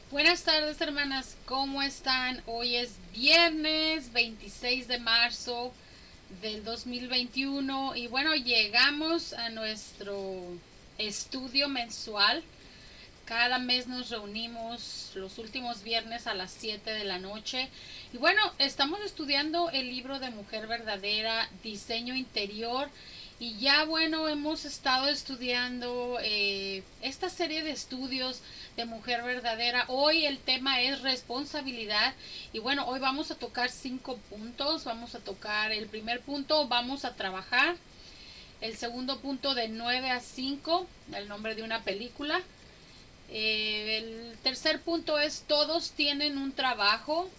Buenas tardes, hermanas, ¿cómo están? Hoy es viernes 26 de marzo del 2021 y bueno, llegamos a nuestro estudio mensual. Cada mes nos reunimos los últimos viernes a las 7 de la noche. Y bueno, estamos estudiando el libro de Mujer Verdadera, Diseño Interior. Y ya bueno, hemos estado estudiando esta serie de estudios de Mujer Verdadera. Hoy el tema es responsabilidad. Y bueno, hoy vamos a tocar 5 puntos. Vamos a tocar el primer punto, vamos a trabajar. El segundo punto de 9 a 5, el nombre de una película. El tercer punto es todos tienen un trabajo.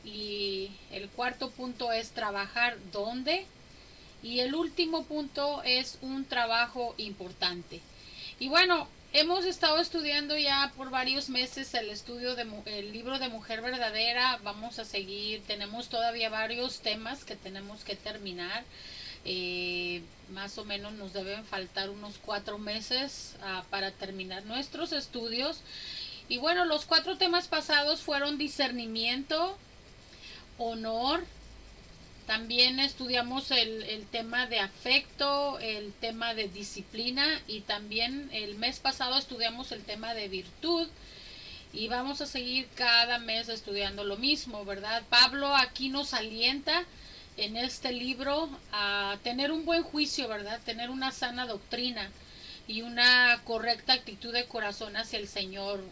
Y el cuarto punto es trabajar dónde. Y el último punto es un trabajo importante. Y bueno, hemos estado estudiando ya por varios meses el estudio de el libro de Mujer Verdadera. Vamos a seguir, tenemos todavía varios temas que tenemos que terminar. Más o menos nos deben faltar unos 4 meses para terminar nuestros estudios. Y bueno, los 4 temas pasados fueron discernimiento, honor, también estudiamos el tema de afecto, el tema de disciplina y también el mes pasado estudiamos el tema de virtud y vamos a seguir cada mes estudiando lo mismo, ¿verdad? Pablo aquí nos alienta en este libro a tener un buen juicio, ¿verdad? Tener una sana doctrina y una correcta actitud de corazón hacia el Señor,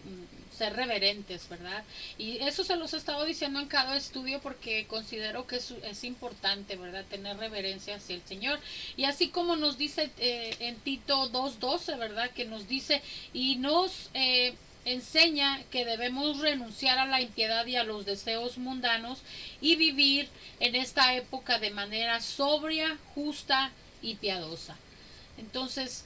ser reverentes, ¿verdad? Y eso se los he estado diciendo en cada estudio porque considero que es importante, ¿verdad? Tener reverencia hacia el Señor. Y así como nos dice en Tito 2:12, ¿verdad? Que nos dice y nos enseña que debemos renunciar a la impiedad y a los deseos mundanos y vivir en esta época de manera sobria, justa y piadosa. Entonces,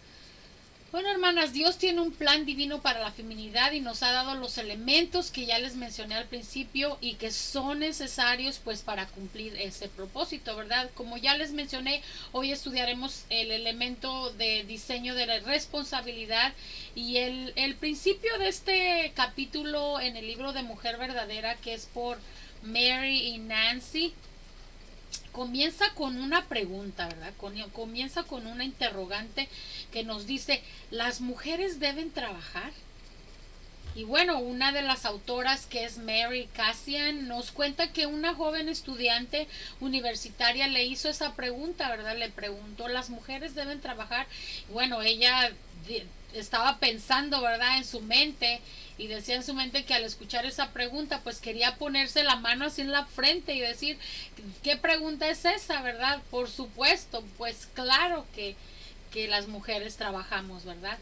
bueno, hermanas, Dios tiene un plan divino para la feminidad y nos ha dado los elementos que ya les mencioné al principio y que son necesarios pues para cumplir ese propósito, ¿verdad? Como ya les mencioné, hoy estudiaremos el elemento de diseño de la responsabilidad y el principio de este capítulo en el libro de Mujer Verdadera, que es por Mary y Nancy, comienza con una pregunta, ¿verdad? Comienza con una interrogante que nos dice, ¿las mujeres deben trabajar? Y bueno, una de las autoras, que es Mary Cassian, nos cuenta que una joven estudiante universitaria le hizo esa pregunta, ¿verdad? Le preguntó, ¿las mujeres deben trabajar? Y bueno, ella estaba pensando, ¿verdad?, en su mente, y decía en su mente que al escuchar esa pregunta pues quería ponerse la mano así en la frente y decir, ¿qué pregunta es esa, verdad? Por supuesto, pues claro que las mujeres trabajamos, ¿verdad?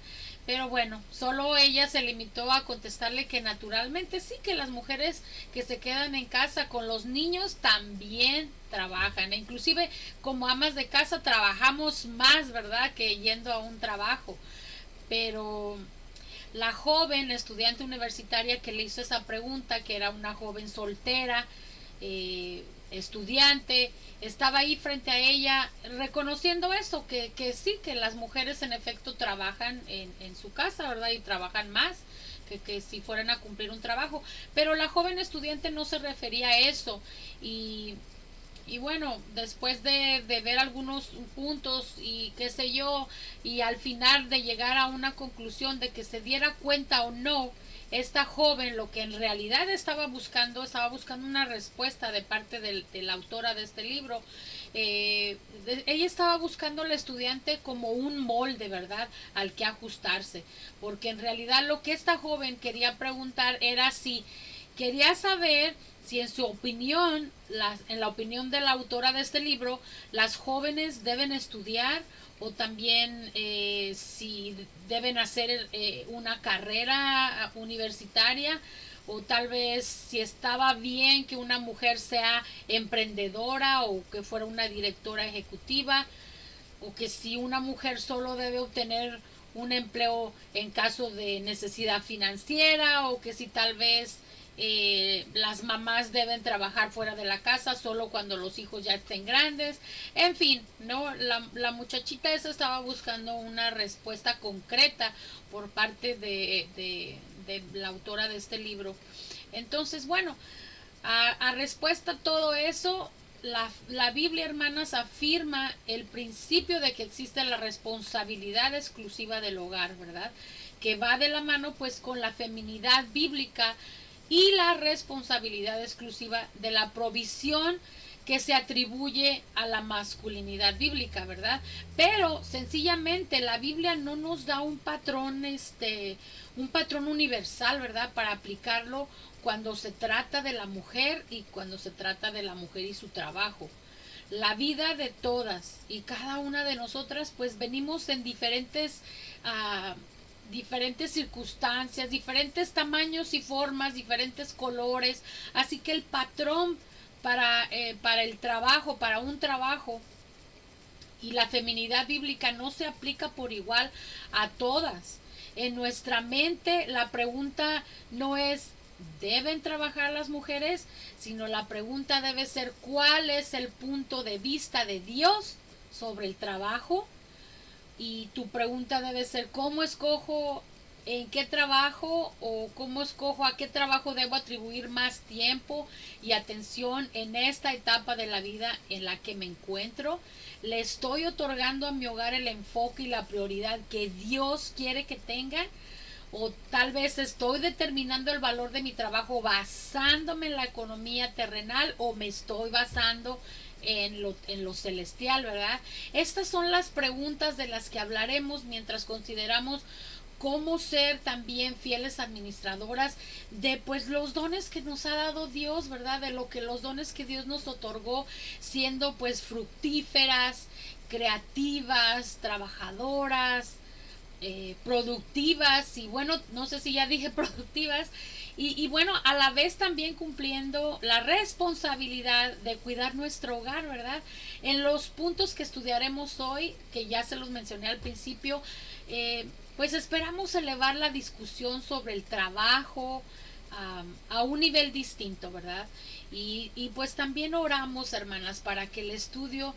Pero bueno, solo ella se limitó a contestarle que naturalmente sí, que las mujeres que se quedan en casa con los niños también trabajan. E inclusive como amas de casa trabajamos más, ¿verdad?, que yendo a un trabajo. Pero la joven estudiante universitaria que le hizo esa pregunta, que era una joven soltera, estudiante, estaba ahí frente a ella reconociendo eso, que sí, que las mujeres en efecto trabajan en su casa, ¿verdad? Y trabajan más que si fueran a cumplir un trabajo. Pero la joven estudiante no se refería a eso. Y bueno, después de ver algunos puntos y qué sé yo, y al final de llegar a una conclusión de que se diera cuenta o no, esta joven lo que en realidad estaba buscando una respuesta de parte de la autora de este libro. Ella estaba buscando al estudiante como un molde, ¿verdad?, al que ajustarse, porque en realidad lo que esta joven quería preguntar era si quería saber si en su opinión, en la opinión de la autora de este libro, las jóvenes deben estudiar o también si deben hacer una carrera universitaria o tal vez si estaba bien que una mujer sea emprendedora o que fuera una directora ejecutiva o que si una mujer solo debe obtener un empleo en caso de necesidad financiera o que si tal vez las mamás deben trabajar fuera de la casa solo cuando los hijos ya estén grandes. En fin, ¿no? La muchachita esa estaba buscando una respuesta concreta por parte de la autora de este libro. Entonces, bueno, a respuesta a todo eso, la Biblia, hermanas, afirma el principio de que existe la responsabilidad exclusiva del hogar, ¿verdad? Que va de la mano pues con la feminidad bíblica y la responsabilidad exclusiva de la provisión que se atribuye a la masculinidad bíblica, ¿verdad? Pero sencillamente la Biblia no nos da un patrón universal, ¿verdad? Para aplicarlo cuando se trata de la mujer y cuando se trata de la mujer y su trabajo. La vida de todas y cada una de nosotras pues venimos en diferentes circunstancias, diferentes tamaños y formas, diferentes colores, así que el patrón para el trabajo, para un trabajo y la feminidad bíblica no se aplica por igual a todas. En nuestra mente la pregunta no es ¿deben trabajar las mujeres? Sino la pregunta debe ser ¿cuál es el punto de vista de Dios sobre el trabajo? Y tu pregunta debe ser ¿cómo escojo en qué trabajo o cómo escojo a qué trabajo debo atribuir más tiempo y atención en esta etapa de la vida en la que me encuentro? ¿Le estoy otorgando a mi hogar el enfoque y la prioridad que Dios quiere que tenga? O tal vez estoy determinando el valor de mi trabajo basándome en la economía terrenal o me estoy basando en lo celestial, ¿verdad? Estas son las preguntas de las que hablaremos mientras consideramos cómo ser también fieles administradoras de pues los dones que nos ha dado Dios, ¿verdad? De lo que los dones que Dios nos otorgó, siendo pues fructíferas, creativas, trabajadoras, productivas y bueno, no sé si ya dije productivas y bueno, a la vez también cumpliendo la responsabilidad de cuidar nuestro hogar, ¿verdad? En los puntos que estudiaremos hoy, que ya se los mencioné al principio, pues esperamos elevar la discusión sobre el trabajo a un nivel distinto, ¿verdad? Y pues también oramos, hermanas, para que el estudio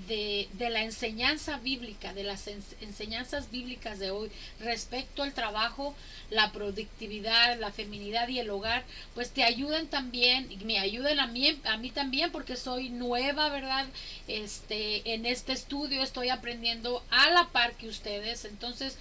de la enseñanza bíblica, de las enseñanzas bíblicas de hoy respecto al trabajo, la productividad, la feminidad y el hogar, pues te ayuden también, y me ayuden a mí también, porque soy nueva, ¿verdad? En este estudio estoy aprendiendo a la par que ustedes, entonces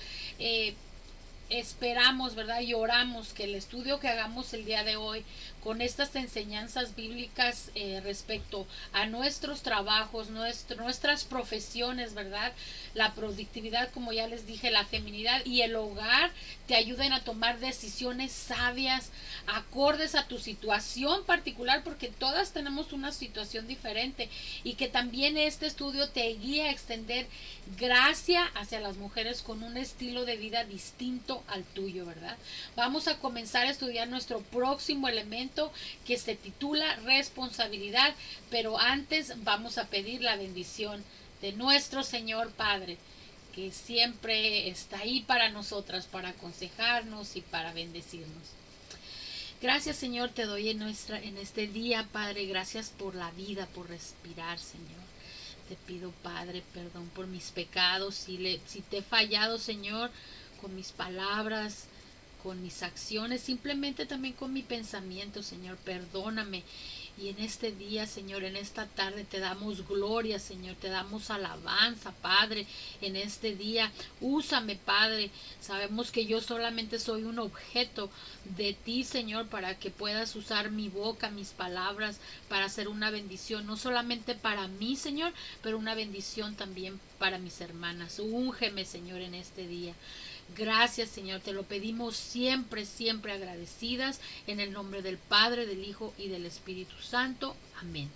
esperamos, ¿verdad? Y oramos que el estudio que hagamos el día de hoy con estas enseñanzas bíblicas respecto a nuestros trabajos, nuestras profesiones, ¿verdad? La productividad, como ya les dije, la feminidad y el hogar te ayuden a tomar decisiones sabias, acordes a tu situación particular, porque todas tenemos una situación diferente y que también este estudio te guía a extender gracia hacia las mujeres con un estilo de vida distinto al tuyo, ¿verdad? Vamos a comenzar a estudiar nuestro próximo elemento que se titula responsabilidad, pero antes vamos a pedir la bendición de nuestro Señor Padre, que siempre está ahí para nosotras, para aconsejarnos y para bendecirnos. Gracias, Señor, te doy en este día, Padre, gracias por la vida, por respirar, Señor. Te pido, Padre, perdón por mis pecados, si te he fallado, Señor, con mis palabras, con mis acciones, simplemente también con mi pensamiento, Señor, perdóname. Y en este día, Señor, en esta tarde te damos gloria, Señor, te damos alabanza, Padre, en este día. Úsame, Padre. Sabemos que yo solamente soy un objeto de ti, Señor, para que puedas usar mi boca, mis palabras, para hacer una bendición, no solamente para mí, Señor, pero una bendición también para mis hermanas. Úngeme, Señor, en este día. Gracias, Señor, te lo pedimos siempre, siempre agradecidas en el nombre del Padre, del Hijo y del Espíritu Santo. Amén.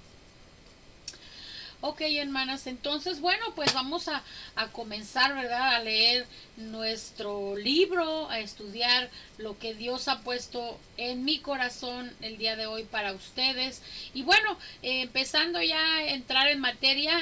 Ok, hermanas, entonces, bueno, pues vamos a comenzar, ¿verdad? A leer nuestro libro, a estudiar lo que Dios ha puesto en mi corazón el día de hoy para ustedes. Y bueno, empezando ya a entrar en materia,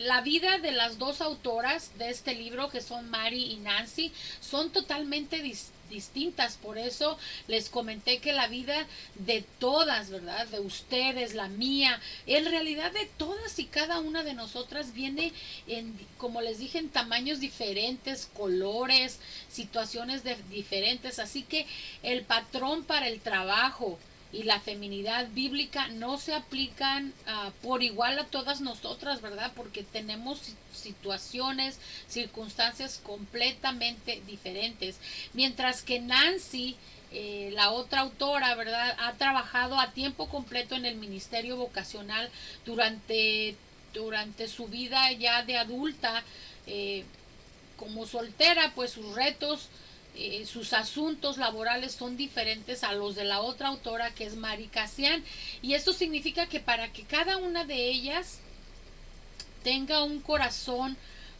la vida de las dos autoras de este libro, que son Mary y Nancy, son totalmente distintas. Por eso les comenté que la vida de todas, ¿verdad? De ustedes, la mía, en realidad de todas y cada una de nosotras viene en, como les dije, en tamaños diferentes, colores, situaciones diferentes. Así que el patrón para el trabajo y la feminidad bíblica no se aplican por igual a todas nosotras, ¿verdad? Porque tenemos situaciones, circunstancias completamente diferentes. Mientras que Nancy, la otra autora, ¿verdad? Ha trabajado a tiempo completo en el ministerio vocacional durante su vida ya de adulta. Como soltera, pues sus retos, sus asuntos laborales son diferentes a los de la otra autora, que es Mary Cassian. Y esto significa que para que cada una de ellas tenga un corazón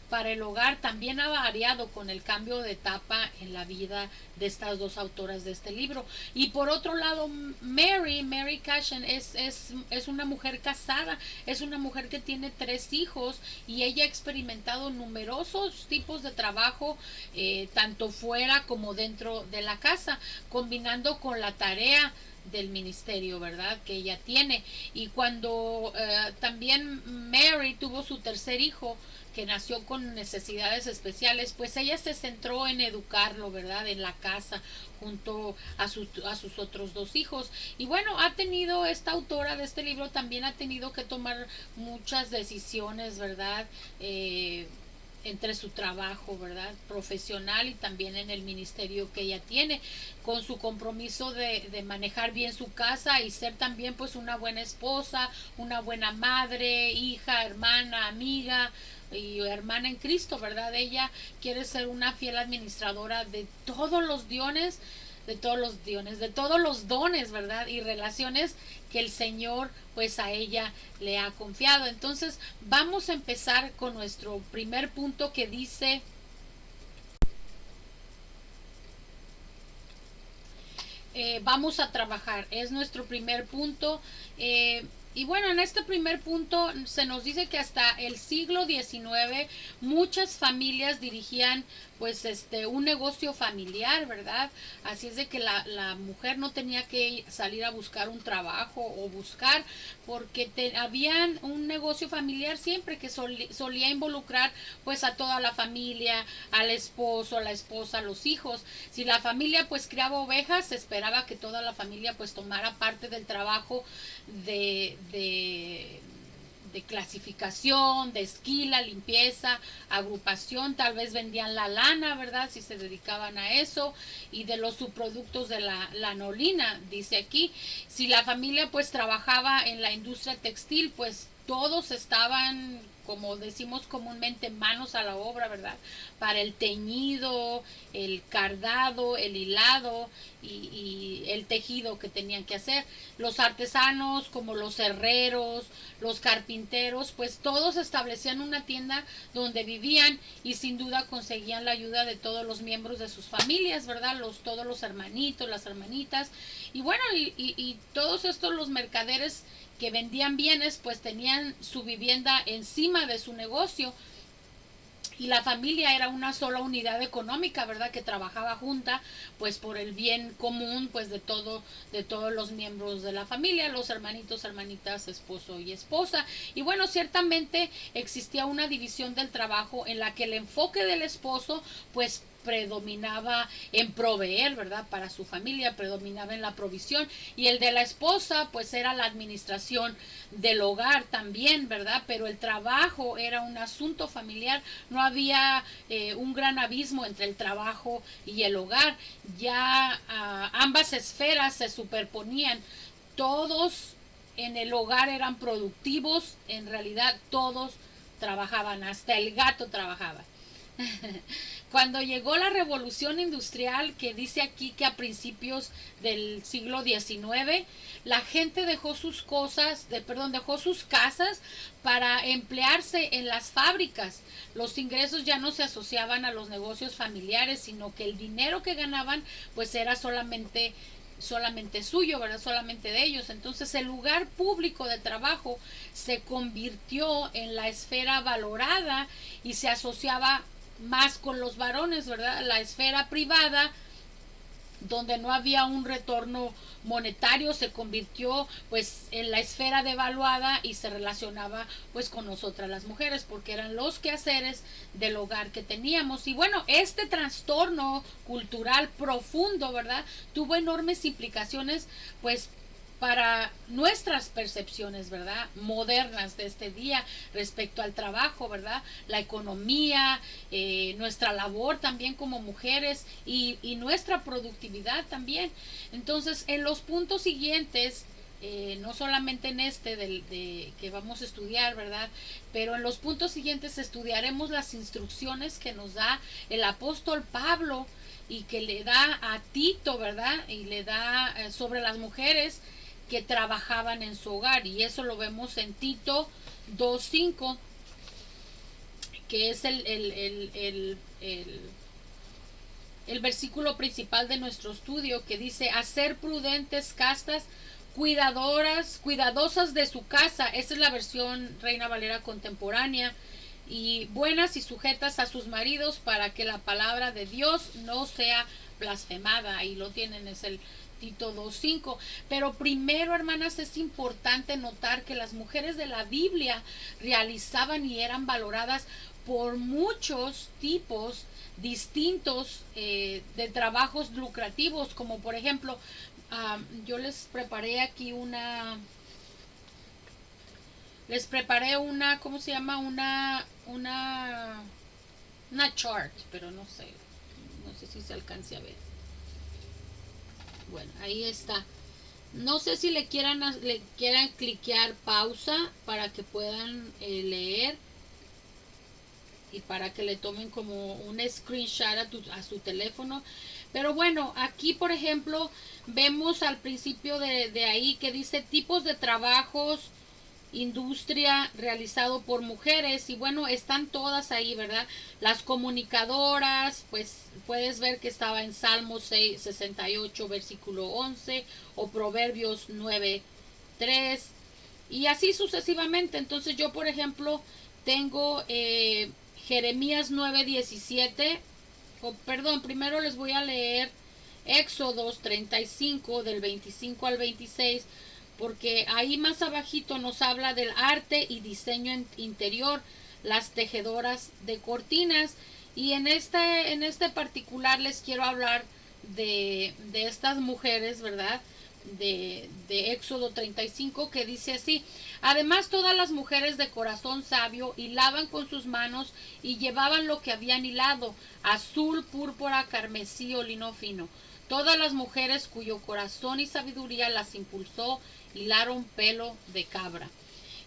para el hogar, también ha variado con el cambio de etapa en la vida de estas dos autoras de este libro. Y por otro lado, Mary Cashin es una mujer casada, es una mujer que tiene 3 hijos y ella ha experimentado numerosos tipos de trabajo, tanto fuera como dentro de la casa, combinando con la tarea del ministerio, ¿verdad? Que ella tiene. Y cuando también Mary tuvo su tercer hijo, que nació con necesidades especiales, pues ella se centró en educarlo, ¿verdad? En la casa, junto a sus otros 2 hijos. Y bueno, ha tenido, esta autora de este libro también ha tenido que tomar muchas decisiones, ¿verdad? Entre su trabajo, ¿verdad? Profesional y también en el ministerio que ella tiene, con su compromiso de manejar bien su casa y ser también pues una buena esposa, una buena madre, hija, hermana, amiga y hermana en Cristo, ¿verdad? Ella quiere ser una fiel administradora de todos los dones, de todos los dones, ¿verdad? Y relaciones que el Señor pues a ella le ha confiado. Entonces vamos a empezar con nuestro primer punto, que dice: vamos a trabajar. Es nuestro primer punto. Y bueno, en este primer punto se nos dice que hasta el siglo XIX muchas familias dirigían pues un negocio familiar, ¿verdad? Así es de que la mujer no tenía que salir a buscar un trabajo o buscar, porque habían un negocio familiar siempre que solía involucrar pues a toda la familia, al esposo, a la esposa, a los hijos. Si la familia pues criaba ovejas, se esperaba que toda la familia pues tomara parte del trabajo de clasificación, de esquila, limpieza, agrupación. Tal vez vendían la lana, ¿verdad? Si se dedicaban a eso, y de los subproductos de la lanolina, dice aquí. Si la familia pues trabajaba en la industria textil, pues todos estaban, como decimos comúnmente, manos a la obra, ¿verdad? Para el teñido, el cardado, el hilado y el tejido que tenían que hacer. Los artesanos, como los herreros, los carpinteros, pues todos establecían una tienda donde vivían y sin duda conseguían la ayuda de todos los miembros de sus familias, ¿verdad? Todos los hermanitos, las hermanitas. Y bueno, y todos estos, los mercaderes que vendían bienes, pues tenían su vivienda encima de su negocio, y la familia era una sola unidad económica, ¿verdad? Que trabajaba junta pues por el bien común pues de todos los miembros de la familia, los hermanitos, hermanitas, esposo y esposa. Y bueno, ciertamente existía una división del trabajo en la que el enfoque del esposo pues predominaba en proveer, ¿verdad? Para su familia, predominaba en la provisión, y el de la esposa pues era la administración del hogar también, ¿verdad? Pero el trabajo era un asunto familiar, no había un gran abismo entre el trabajo y el hogar. Ya ambas esferas se superponían. Todos en el hogar eran productivos, en realidad todos trabajaban, hasta el gato trabajaba. Cuando llegó la revolución industrial, que dice aquí que a principios del siglo XIX, la gente dejó sus casas para emplearse en las fábricas. Los ingresos ya no se asociaban a los negocios familiares, sino que el dinero que ganaban pues era solamente suyo, ¿verdad? Solamente de ellos. Entonces el lugar público de trabajo se convirtió en la esfera valorada y se asociaba más con los varones, ¿verdad? La esfera privada donde no había un retorno monetario, se convirtió pues en la esfera devaluada y se relacionaba pues con nosotras las mujeres, porque eran los quehaceres del hogar que teníamos. Y bueno, este trastorno cultural profundo, ¿verdad?, tuvo enormes implicaciones pues para nuestras percepciones, ¿verdad?, modernas de este día respecto al trabajo, ¿verdad?, la economía, nuestra labor también como mujeres y nuestra productividad también. Entonces, en los puntos siguientes, no solamente en este que vamos a estudiar, ¿verdad?, pero en los puntos siguientes estudiaremos las instrucciones que nos da el apóstol Pablo y que le da a Tito, ¿verdad?, y le da sobre las mujeres que trabajaban en su hogar, y eso lo vemos en Tito 2:5, que es el versículo principal de nuestro estudio, que dice: a ser prudentes, castas, cuidadosas de su casa. Esa es la versión Reina Valera contemporánea. Y buenas y sujetas a sus maridos, para que la palabra de Dios no sea blasfemada. Ahí lo tienen, es el Tito 2:5. Pero primero, hermanas, es importante notar que las mujeres de la Biblia realizaban y eran valoradas por muchos tipos distintos de trabajos lucrativos, como por ejemplo, yo les preparé una, ¿cómo se llama? Una chart, pero no sé si se alcance a ver. Bueno, ahí está. No sé si le quieran cliquear pausa para que puedan leer y para que le tomen como un screenshot a su teléfono. Pero bueno, aquí por ejemplo vemos al principio de ahí que dice tipos de trabajos, industria realizado por mujeres, y bueno, están todas ahí, ¿verdad? Las comunicadoras, pues puedes ver que estaba en Salmos 68 versículo 11, o Proverbios 9:3, y así sucesivamente. Entonces yo por ejemplo tengo Jeremías 9:17, perdón, primero les voy a leer Éxodos 35 del 25 al 26, porque ahí más abajito nos habla del arte y diseño interior, las tejedoras de cortinas. Y en este particular les quiero hablar de estas mujeres, ¿verdad? De Éxodo 35, que dice así: además todas las mujeres de corazón sabio hilaban con sus manos y llevaban lo que habían hilado, azul, púrpura, carmesí o lino fino. Todas las mujeres cuyo corazón y sabiduría las impulsó hilaron pelo de cabra.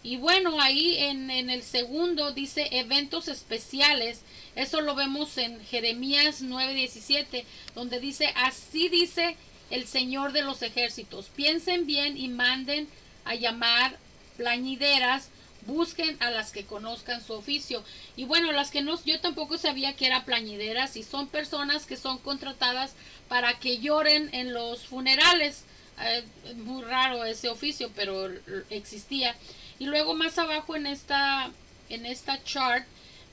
Y bueno, ahí en el segundo dice eventos especiales. Eso lo vemos en Jeremías 9:17, donde dice: así dice el Señor de los ejércitos, piensen bien y manden a llamar plañideras, busquen a las que conozcan su oficio. Y bueno, las que no, yo tampoco sabía que era plañideras, y son personas que son contratadas para que lloren en los funerales. Muy raro ese oficio, pero existía. Y luego más abajo en esta chart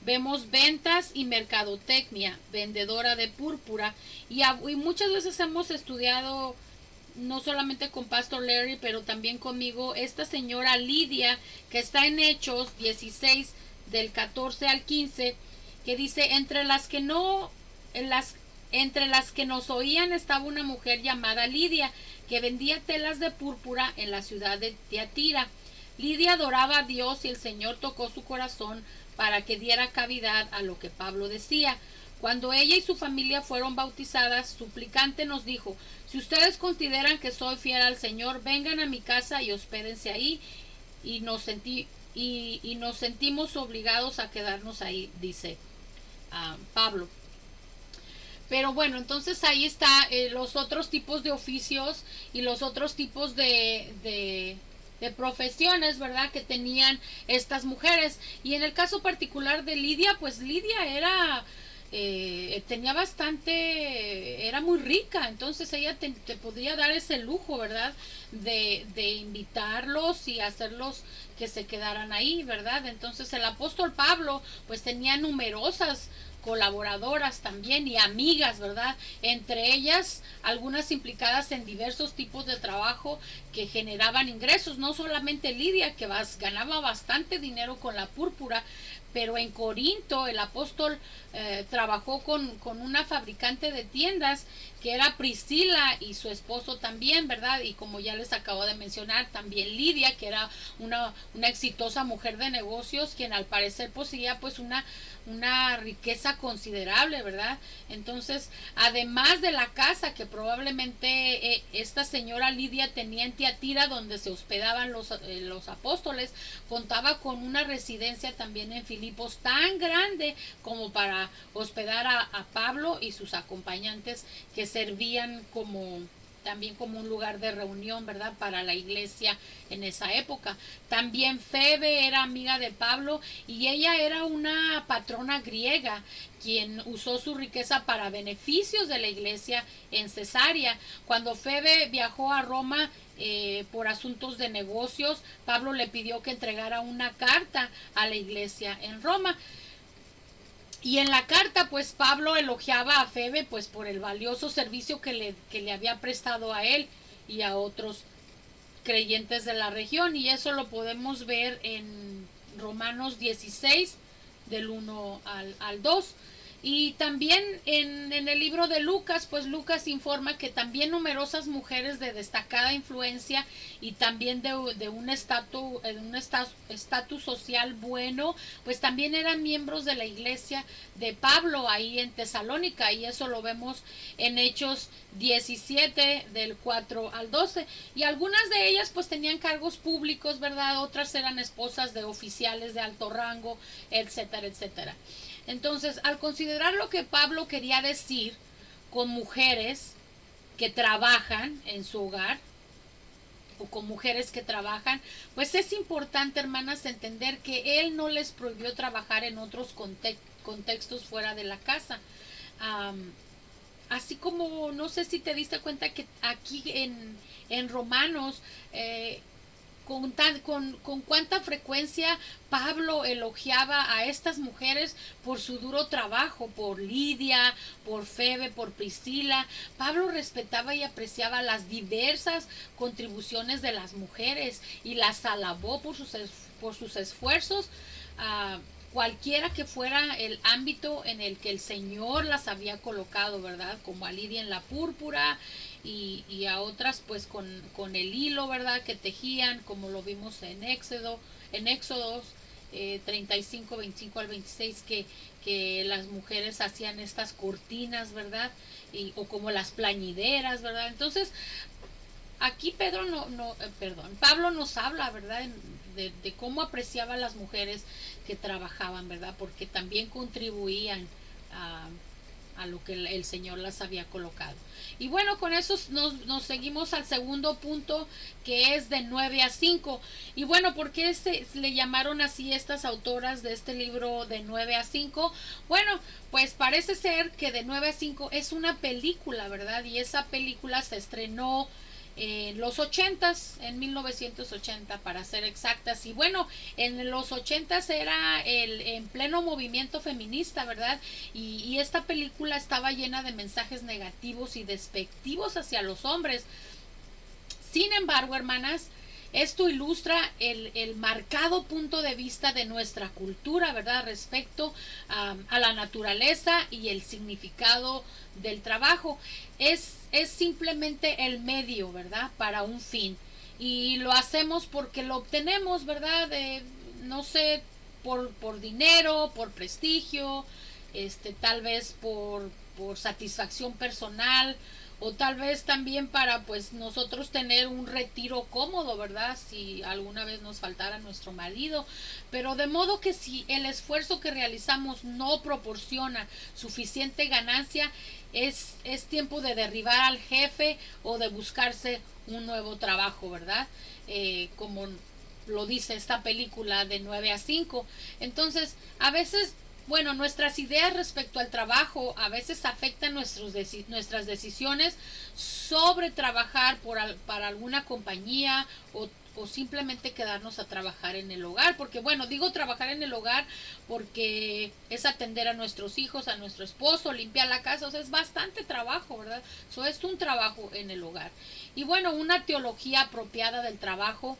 vemos ventas y mercadotecnia, vendedora de púrpura. Y muchas veces hemos estudiado, no solamente con Pastor Larry, pero también conmigo, esta señora Lidia, que está en Hechos 16 del 14 al 15, que dice: entre las que nos oían estaba una mujer llamada Lidia, que vendía telas de púrpura en la ciudad de Tiatira. Lidia adoraba a Dios, y el Señor tocó su corazón para que diera cavidad a lo que Pablo decía. Cuando ella y su familia fueron bautizadas, suplicante nos dijo: si ustedes consideran que soy fiel al Señor, vengan a mi casa y hospédense ahí. Y nos sentimos obligados a quedarnos ahí, dice Pablo. Pero bueno, entonces ahí está los otros tipos de oficios y los otros tipos de profesiones, ¿verdad?, que tenían estas mujeres. Y en el caso particular de Lidia, pues Lidia tenía bastante, era muy rica, entonces ella te podría dar ese lujo, ¿verdad?, de invitarlos y hacerlos que se quedaran ahí, ¿verdad? Entonces el apóstol Pablo pues tenía colaboradoras también y amigas, ¿verdad? Entre ellas, algunas implicadas en diversos tipos de trabajo que generaban ingresos, no solamente Lidia, que ganaba bastante dinero con la púrpura, pero en Corinto el apóstol trabajó con una fabricante de tiendas que era Priscila y su esposo también, ¿verdad? Y como ya les acabo de mencionar, también Lidia, que era una exitosa mujer de negocios, quien al parecer poseía pues una riqueza considerable, ¿verdad? Entonces, además de la casa que probablemente esta señora Lidia tenía en Tiatira, donde se hospedaban los apóstoles, contaba con una residencia también en Filipos tan grande como para hospedar a Pablo y sus acompañantes, que servían también como un lugar de reunión, ¿verdad? Para la iglesia en esa época. También Febe era amiga de Pablo y ella era una patrona griega quien usó su riqueza para beneficios de la iglesia en Cesarea. Cuando Febe viajó a Roma por asuntos de negocios, Pablo le pidió que entregara una carta a la iglesia en Roma. Y en la carta, pues Pablo elogiaba a Febe pues por el valioso servicio que le había prestado a él y a otros creyentes de la región. Y eso lo podemos ver en Romanos 16, del 1 al 2. Y también en el libro de Lucas, pues Lucas informa que también numerosas mujeres de destacada influencia y también de un estatus social bueno, pues también eran miembros de la iglesia de Pablo ahí en Tesalónica, y eso lo vemos en Hechos 17 del 4 al 12. Y algunas de ellas pues tenían cargos públicos, ¿verdad? Otras eran esposas de oficiales de alto rango, etcétera, etcétera. Entonces, al considerar lo que Pablo quería decir con mujeres que trabajan en su hogar, o con mujeres que trabajan, pues es importante, hermanas, entender que él no les prohibió trabajar en otros contextos fuera de la casa. Así como, no sé si te diste cuenta que aquí en Romanos, con cuánta frecuencia Pablo elogiaba a estas mujeres por su duro trabajo, por Lidia, por Febe, por Priscila. Pablo respetaba y apreciaba las diversas contribuciones de las mujeres y las alabó por sus esfuerzos, cualquiera que fuera el ámbito en el que el Señor las había colocado, ¿verdad? Como a Lidia en la púrpura y a otras pues con el hilo, ¿verdad? Que tejían, como lo vimos en Éxodos 35, 25 al 26, que las mujeres hacían estas cortinas, ¿verdad? O como las plañideras, ¿verdad? Entonces, aquí Pablo nos habla, ¿verdad? De cómo apreciaba a las mujeres que trabajaban, ¿verdad? Porque también contribuían a lo que el Señor las había colocado. Y bueno, con eso nos seguimos al segundo punto, que es de 9 a 5. Y bueno, ¿por qué le llamaron así estas autoras de este libro de 9 a 5? Bueno, pues parece ser que de 9 a 5 es una película, ¿verdad? Y esa película se estrenó en los 80s, en 1980 para ser exactas. Y bueno, en los 80s era en pleno movimiento feminista, ¿verdad? Y esta película estaba llena de mensajes negativos y despectivos hacia los hombres. Sin embargo, hermanas, esto ilustra el marcado punto de vista de nuestra cultura, ¿verdad? Respecto a la naturaleza y el significado del trabajo. Es simplemente el medio, ¿verdad? Para un fin. Y lo hacemos porque lo obtenemos, ¿verdad? No sé, por dinero, por prestigio, tal vez por satisfacción personal, o tal vez también para pues nosotros tener un retiro cómodo, ¿verdad? Si alguna vez nos faltara nuestro marido. Pero de modo que si el esfuerzo que realizamos no proporciona suficiente ganancia, es tiempo de derribar al jefe o de buscarse un nuevo trabajo, ¿verdad? Como lo dice esta película de 9 a 5. Entonces, a veces, bueno, nuestras ideas respecto al trabajo a veces afectan nuestras decisiones sobre trabajar para alguna compañía o o simplemente quedarnos a trabajar en el hogar, porque bueno, digo trabajar en el hogar porque es atender a nuestros hijos, a nuestro esposo, limpiar la casa, o sea, es bastante trabajo, ¿verdad? Eso es un trabajo en el hogar. Y bueno, una teología apropiada del trabajo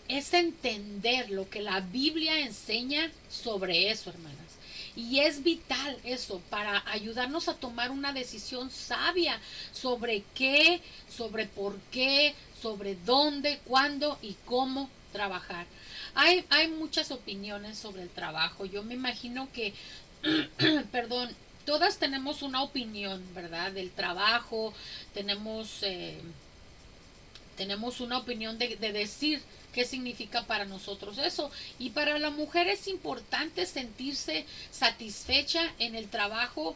es entender lo que la Biblia enseña sobre eso, hermanas. Y es vital eso para ayudarnos a tomar una decisión sabia sobre qué, sobre por qué, sobre dónde, cuándo y cómo trabajar. Hay muchas opiniones sobre el trabajo. Yo me imagino que, perdón, todas tenemos una opinión, ¿verdad? Del trabajo, tenemos... tenemos una opinión de decir qué significa para nosotros eso. Y para la mujer es importante sentirse satisfecha en el trabajo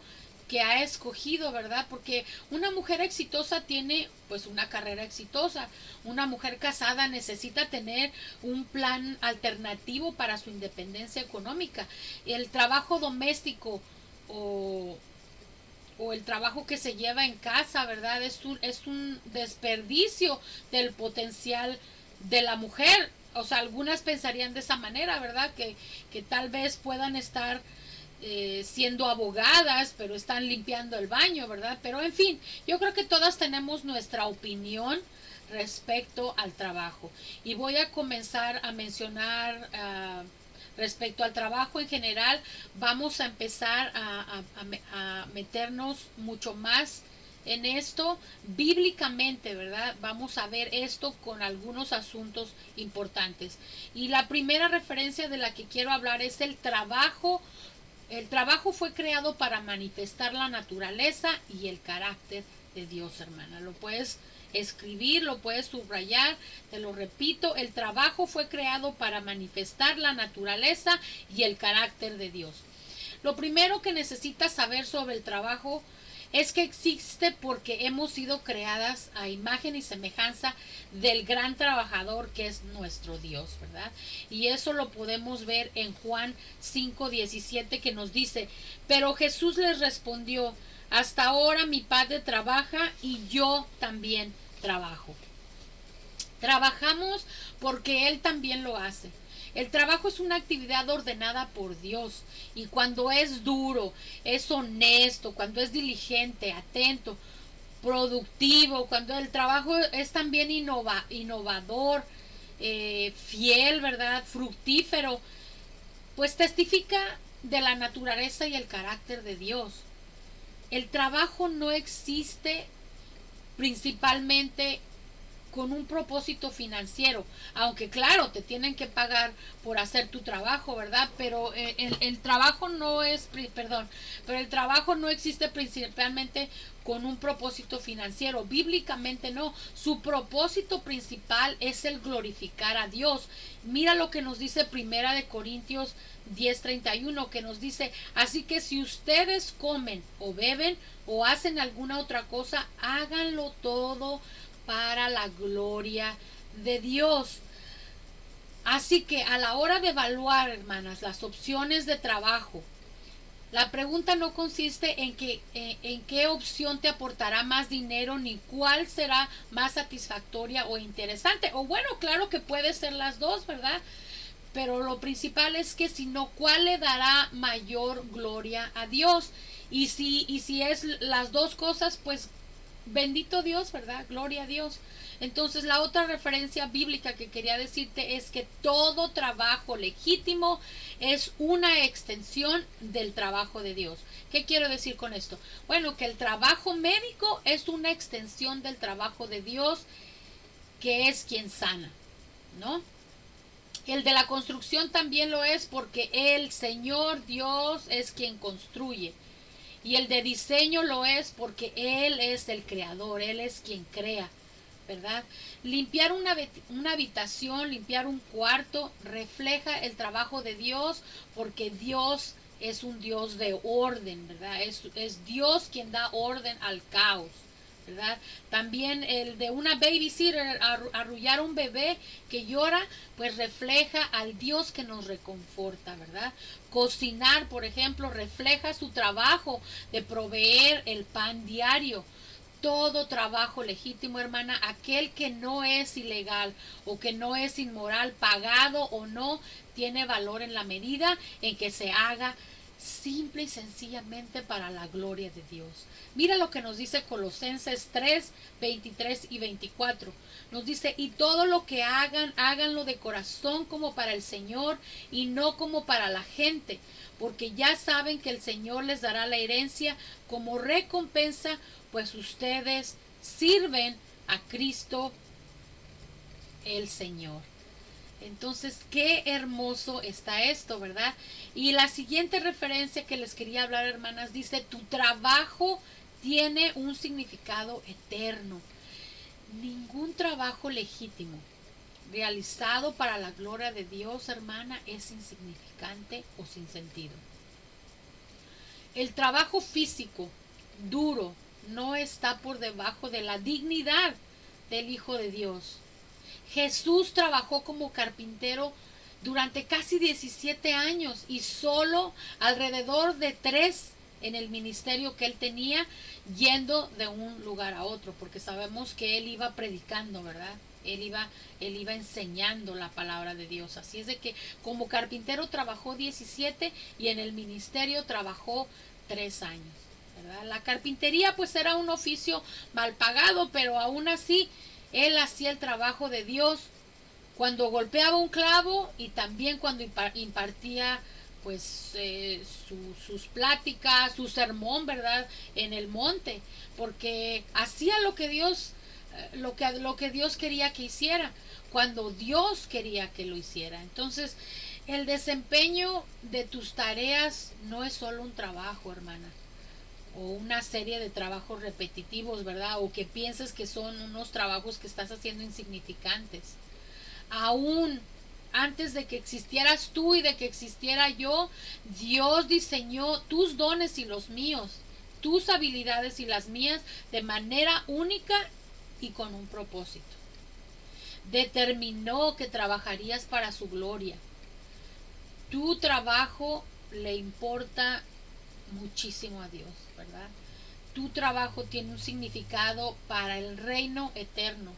que ha escogido, ¿verdad? Porque una mujer exitosa tiene pues una carrera exitosa. Una mujer casada necesita tener un plan alternativo para su independencia económica. El trabajo doméstico o el trabajo que se lleva en casa, ¿verdad? Es un desperdicio del potencial de la mujer. O sea, algunas pensarían de esa manera, ¿verdad? Que tal vez puedan estar siendo abogadas, pero están limpiando el baño, ¿verdad? Pero en fin, yo creo que todas tenemos nuestra opinión respecto al trabajo. Y voy a comenzar a mencionar respecto al trabajo en general. Vamos a empezar a meternos mucho más en esto bíblicamente, ¿verdad? Vamos a ver esto con algunos asuntos importantes. Y la primera referencia de la que quiero hablar es el trabajo. El trabajo fue creado para manifestar la naturaleza y el carácter de Dios, hermana. Lo puedes escribir, lo puedes subrayar, te lo repito, el trabajo fue creado para manifestar la naturaleza y el carácter de Dios. Lo primero que necesitas saber sobre el trabajo es que existe porque hemos sido creadas a imagen y semejanza del gran trabajador que es nuestro Dios, ¿verdad? Y eso lo podemos ver en Juan 5:17, que nos dice: pero Jesús les respondió: hasta ahora mi Padre trabaja y yo también trabajo. Trabajamos porque Él también lo hace. El trabajo es una actividad ordenada por Dios, y cuando es duro, es honesto, cuando es diligente, atento, productivo, cuando el trabajo es también innovador, fiel, ¿verdad? Fructífero, pues testifica de la naturaleza y el carácter de Dios. El trabajo no existe principalmente con un propósito financiero, aunque claro, te tienen que pagar por hacer tu trabajo, ¿verdad? Pero el trabajo no es, perdón, pero el trabajo no existe principalmente con un propósito financiero, bíblicamente no. Su propósito principal es el glorificar a Dios. Mira lo que nos dice Primera de Corintios 10:31, que nos dice: así que si ustedes comen o beben o hacen alguna otra cosa, háganlo todo para la gloria de Dios. Así que a la hora de evaluar, hermanas, las opciones de trabajo, la pregunta no consiste en qué opción te aportará más dinero, ni cuál será más satisfactoria o interesante. O bueno, claro que puede ser las dos, ¿verdad? Pero lo principal es que sino cuál le dará mayor gloria a Dios. Y si es las dos cosas, pues bendito Dios, ¿verdad? Gloria a Dios. Entonces la otra referencia bíblica que quería decirte es que todo trabajo legítimo es una extensión del trabajo de Dios. ¿Qué quiero decir con esto? Bueno, que el trabajo médico es una extensión del trabajo de Dios, que es quien sana, ¿no? El de la construcción también lo es, porque el Señor Dios es quien construye. Y el de diseño lo es porque Él es el creador, Él es quien crea, ¿verdad? Limpiar una habitación, limpiar un cuarto, refleja el trabajo de Dios, porque Dios es un Dios de orden, ¿verdad? Es Dios quien da orden al caos, ¿verdad? También el de una babysitter, arrullar un bebé que llora, pues refleja al Dios que nos reconforta, ¿verdad? Cocinar, por ejemplo, refleja su trabajo de proveer el pan diario. todo trabajo legítimo, hermana, aquel que no es ilegal o que no es inmoral, pagado o no, tiene valor en la medida en que se haga simple y sencillamente para la gloria de Dios. Mira lo que nos dice Colosenses 3, 23 y 24. Nos dice, y todo lo que hagan, háganlo de corazón como para el Señor y no como para la gente, porque ya saben que el Señor les dará la herencia como recompensa, pues ustedes sirven a Cristo el Señor. Entonces, qué hermoso está esto, ¿verdad? Y la siguiente referencia que les quería hablar, hermanas, dice, tu trabajo tiene un significado eterno. Ningún trabajo legítimo realizado para la gloria de Dios, hermana, es insignificante o sin sentido. El trabajo físico, duro, no está por debajo de la dignidad del Hijo de Dios. Jesús trabajó como carpintero durante casi 17 años y solo alrededor de 3 en el ministerio que él tenía, yendo de un lugar a otro, porque sabemos que él iba predicando, ¿verdad? Él iba enseñando la palabra de Dios. Así es de que como carpintero trabajó 17 y en el ministerio trabajó 3 años, ¿verdad? La carpintería pues era un oficio mal pagado, pero aún así él hacía el trabajo de Dios cuando golpeaba un clavo y también cuando impartía pues sus pláticas, su sermón, ¿verdad? En el monte, porque hacía lo que Dios lo que Dios quería que hiciera, cuando Dios quería que lo hiciera. Entonces, el desempeño de tus tareas no es solo un trabajo, hermana, o una serie de trabajos repetitivos, ¿verdad? O que pienses que son unos trabajos que estás haciendo insignificantes. Aún antes de que existieras tú y de que existiera yo, Dios diseñó tus dones y los míos, tus habilidades y las mías de manera única y con un propósito. Determinó que trabajarías para su gloria. Tu trabajo le importa muchísimo a Dios, ¿verdad? Tu trabajo tiene un significado para el reino eterno.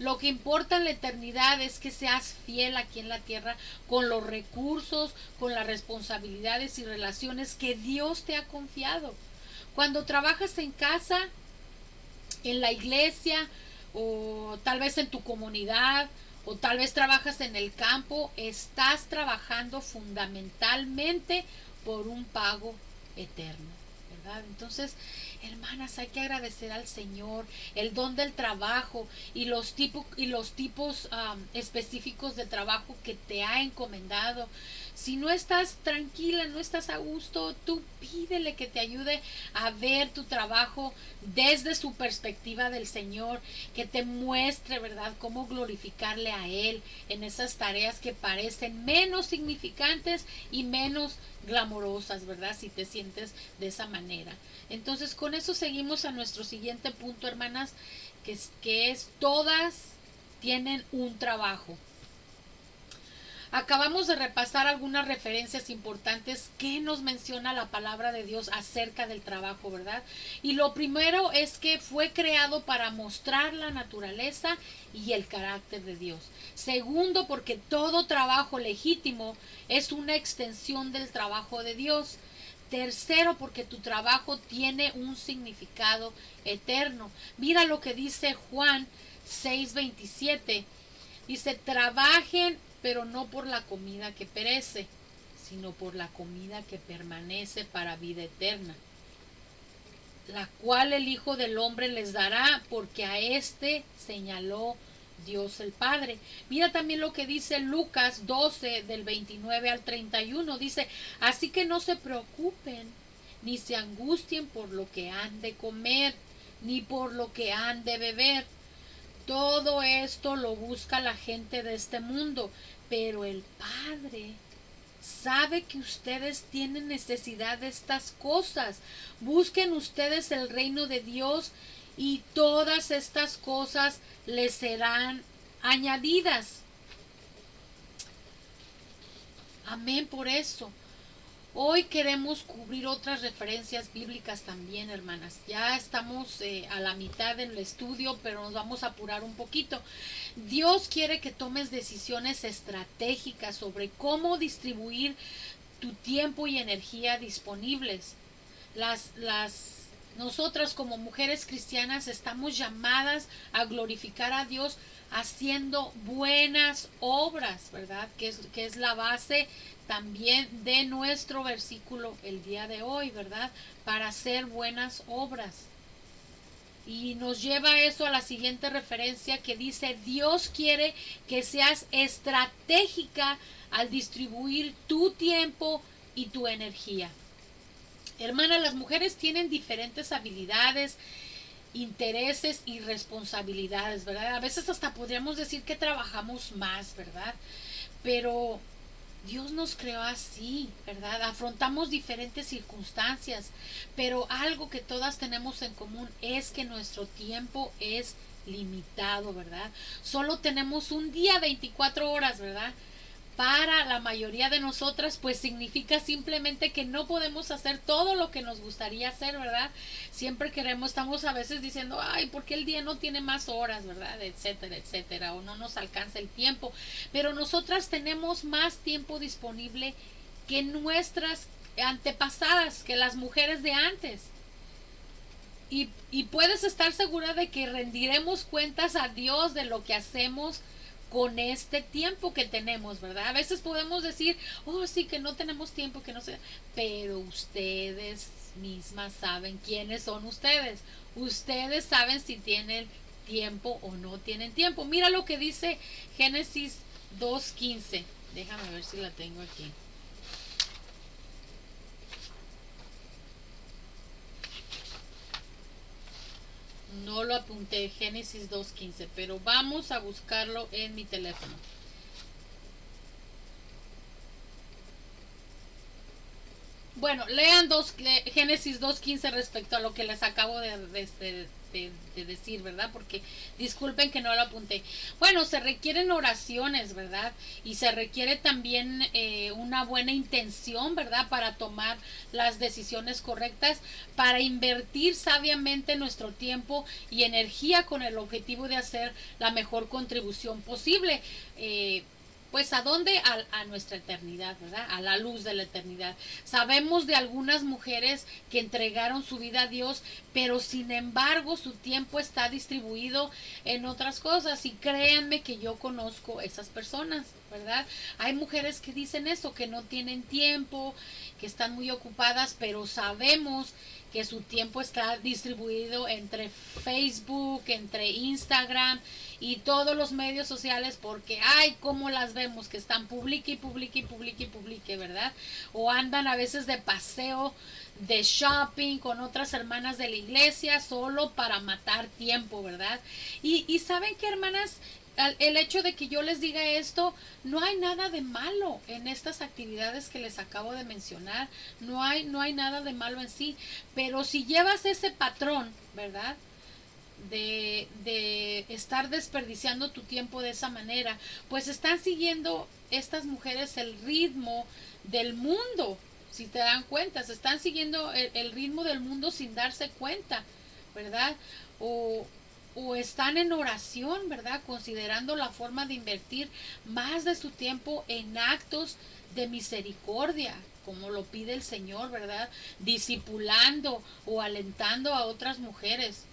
Lo que importa en la eternidad es que seas fiel aquí en la tierra con los recursos, con las responsabilidades y relaciones que Dios te ha confiado. Cuando trabajas en casa, en la iglesia, o tal vez en tu comunidad, o tal vez trabajas en el campo, estás trabajando fundamentalmente por un pago eterno, ¿verdad? Entonces, hermanas, hay que agradecer al Señor el don del trabajo y los tipos específicos de trabajo que te ha encomendado. Si no estás tranquila, no estás a gusto, tú pídele que te ayude a ver tu trabajo desde su perspectiva del Señor, que te muestre, ¿verdad?, cómo glorificarle a Él en esas tareas que parecen menos significantes y menos glamorosas, ¿verdad?, si te sientes de esa manera. Entonces, con eso seguimos a nuestro siguiente punto, hermanas, que es todas tienen un trabajo. Acabamos de repasar algunas referencias importantes que nos menciona la palabra de Dios acerca del trabajo, ¿verdad? Y lo primero es que fue creado para mostrar la naturaleza y el carácter de Dios. Segundo, porque todo trabajo legítimo es una extensión del trabajo de Dios. Tercero, porque tu trabajo tiene un significado eterno. Mira lo que dice Juan 6:27. Dice, trabajen, pero no por la comida que perece, sino por la comida que permanece para vida eterna, la cual el Hijo del Hombre les dará, porque a éste señaló Dios el Padre. Mira también lo que dice Lucas 12, del 29 al 31. Dice, así que no se preocupen, ni se angustien por lo que han de comer, ni por lo que han de beber. Todo esto lo busca la gente de este mundo, pero el Padre sabe que ustedes tienen necesidad de estas cosas. Busquen ustedes el reino de Dios y todas estas cosas les serán añadidas. Amén por eso. Hoy queremos cubrir otras referencias bíblicas también, hermanas. Ya estamos a la mitad del estudio, pero nos vamos a apurar un poquito. Dios quiere que tomes decisiones estratégicas sobre cómo distribuir tu tiempo y energía disponibles. Nosotras como mujeres cristianas estamos llamadas a glorificar a Dios haciendo buenas obras, ¿verdad? Que es la base también de nuestro versículo el día de hoy, ¿verdad? Para hacer buenas obras. Y nos lleva eso a la siguiente referencia que dice, Dios quiere que seas estratégica al distribuir tu tiempo y tu energía. Hermana, las mujeres tienen diferentes habilidades, intereses y responsabilidades, ¿verdad? A veces hasta podríamos decir que trabajamos más, ¿verdad? Pero Dios nos creó así, ¿verdad? Afrontamos diferentes circunstancias, pero algo que todas tenemos en común es que nuestro tiempo es limitado, ¿verdad? Solo tenemos un día, 24 horas, ¿verdad? Para la mayoría de nosotras, pues significa simplemente que no podemos hacer todo lo que nos gustaría hacer, ¿verdad? Siempre queremos, estamos a veces diciendo, ay, ¿por qué el día no tiene más horas, ¿verdad? Etcétera, etcétera, o no nos alcanza el tiempo. Pero nosotras tenemos más tiempo disponible que nuestras antepasadas, que las mujeres de antes. Y puedes estar segura de que rendiremos cuentas a Dios de lo que hacemos con este tiempo que tenemos, ¿verdad? A veces podemos decir, oh, sí, que no tenemos tiempo, que no sé, pero ustedes mismas saben quiénes son ustedes. Ustedes saben si tienen tiempo o no tienen tiempo. Mira lo que dice Génesis 2:15. Déjame ver si la tengo aquí. No lo apunté, Génesis 2:15, pero vamos a buscarlo en mi teléfono. Bueno, lean Génesis 2:15 respecto a lo que les acabo de decir, ¿verdad? Porque disculpen que no lo apunté. Bueno, se requieren oraciones, ¿verdad? Y se requiere también una buena intención, ¿verdad? Para tomar las decisiones correctas, para invertir sabiamente nuestro tiempo y energía con el objetivo de hacer la mejor contribución posible. Pues a dónde, a nuestra eternidad, ¿verdad? A la luz de la eternidad. Sabemos de algunas mujeres que entregaron su vida a Dios, pero sin embargo su tiempo está distribuido en otras cosas, y créanme que yo conozco esas personas, ¿verdad? Hay mujeres que dicen eso, que no tienen tiempo, que están muy ocupadas, pero sabemos que su tiempo está distribuido entre Facebook, entre Instagram y todos los medios sociales, porque ay, cómo las vemos que están publique y publique y publique y publique, ¿verdad? O andan a veces de paseo, de shopping con otras hermanas de la iglesia solo para matar tiempo, ¿verdad? Y saben qué, hermanas, el hecho de que yo les diga esto, no hay nada de malo en estas actividades que les acabo de mencionar, no hay nada de malo en sí, pero si llevas ese patrón, ¿verdad? De estar desperdiciando tu tiempo de esa manera, pues están siguiendo estas mujeres el ritmo del mundo. Si te dan cuenta, se están siguiendo el ritmo del mundo sin darse cuenta, ¿verdad? O, o están en oración, ¿verdad? Considerando la forma de invertir más de su tiempo en actos de misericordia, como lo pide el Señor, ¿verdad? Discipulando o alentando a otras mujeres.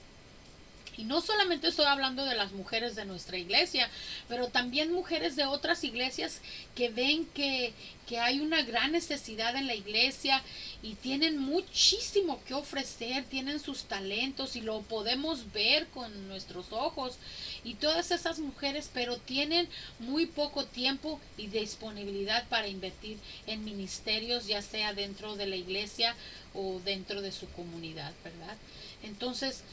Y no solamente estoy hablando de las mujeres de nuestra iglesia, pero también mujeres de otras iglesias que ven que hay una gran necesidad en la iglesia y tienen muchísimo que ofrecer, tienen sus talentos y lo podemos ver con nuestros ojos. Y todas esas mujeres, pero tienen muy poco tiempo y disponibilidad para invertir en ministerios, ya sea dentro de la iglesia o dentro de su comunidad, ¿verdad? Entonces,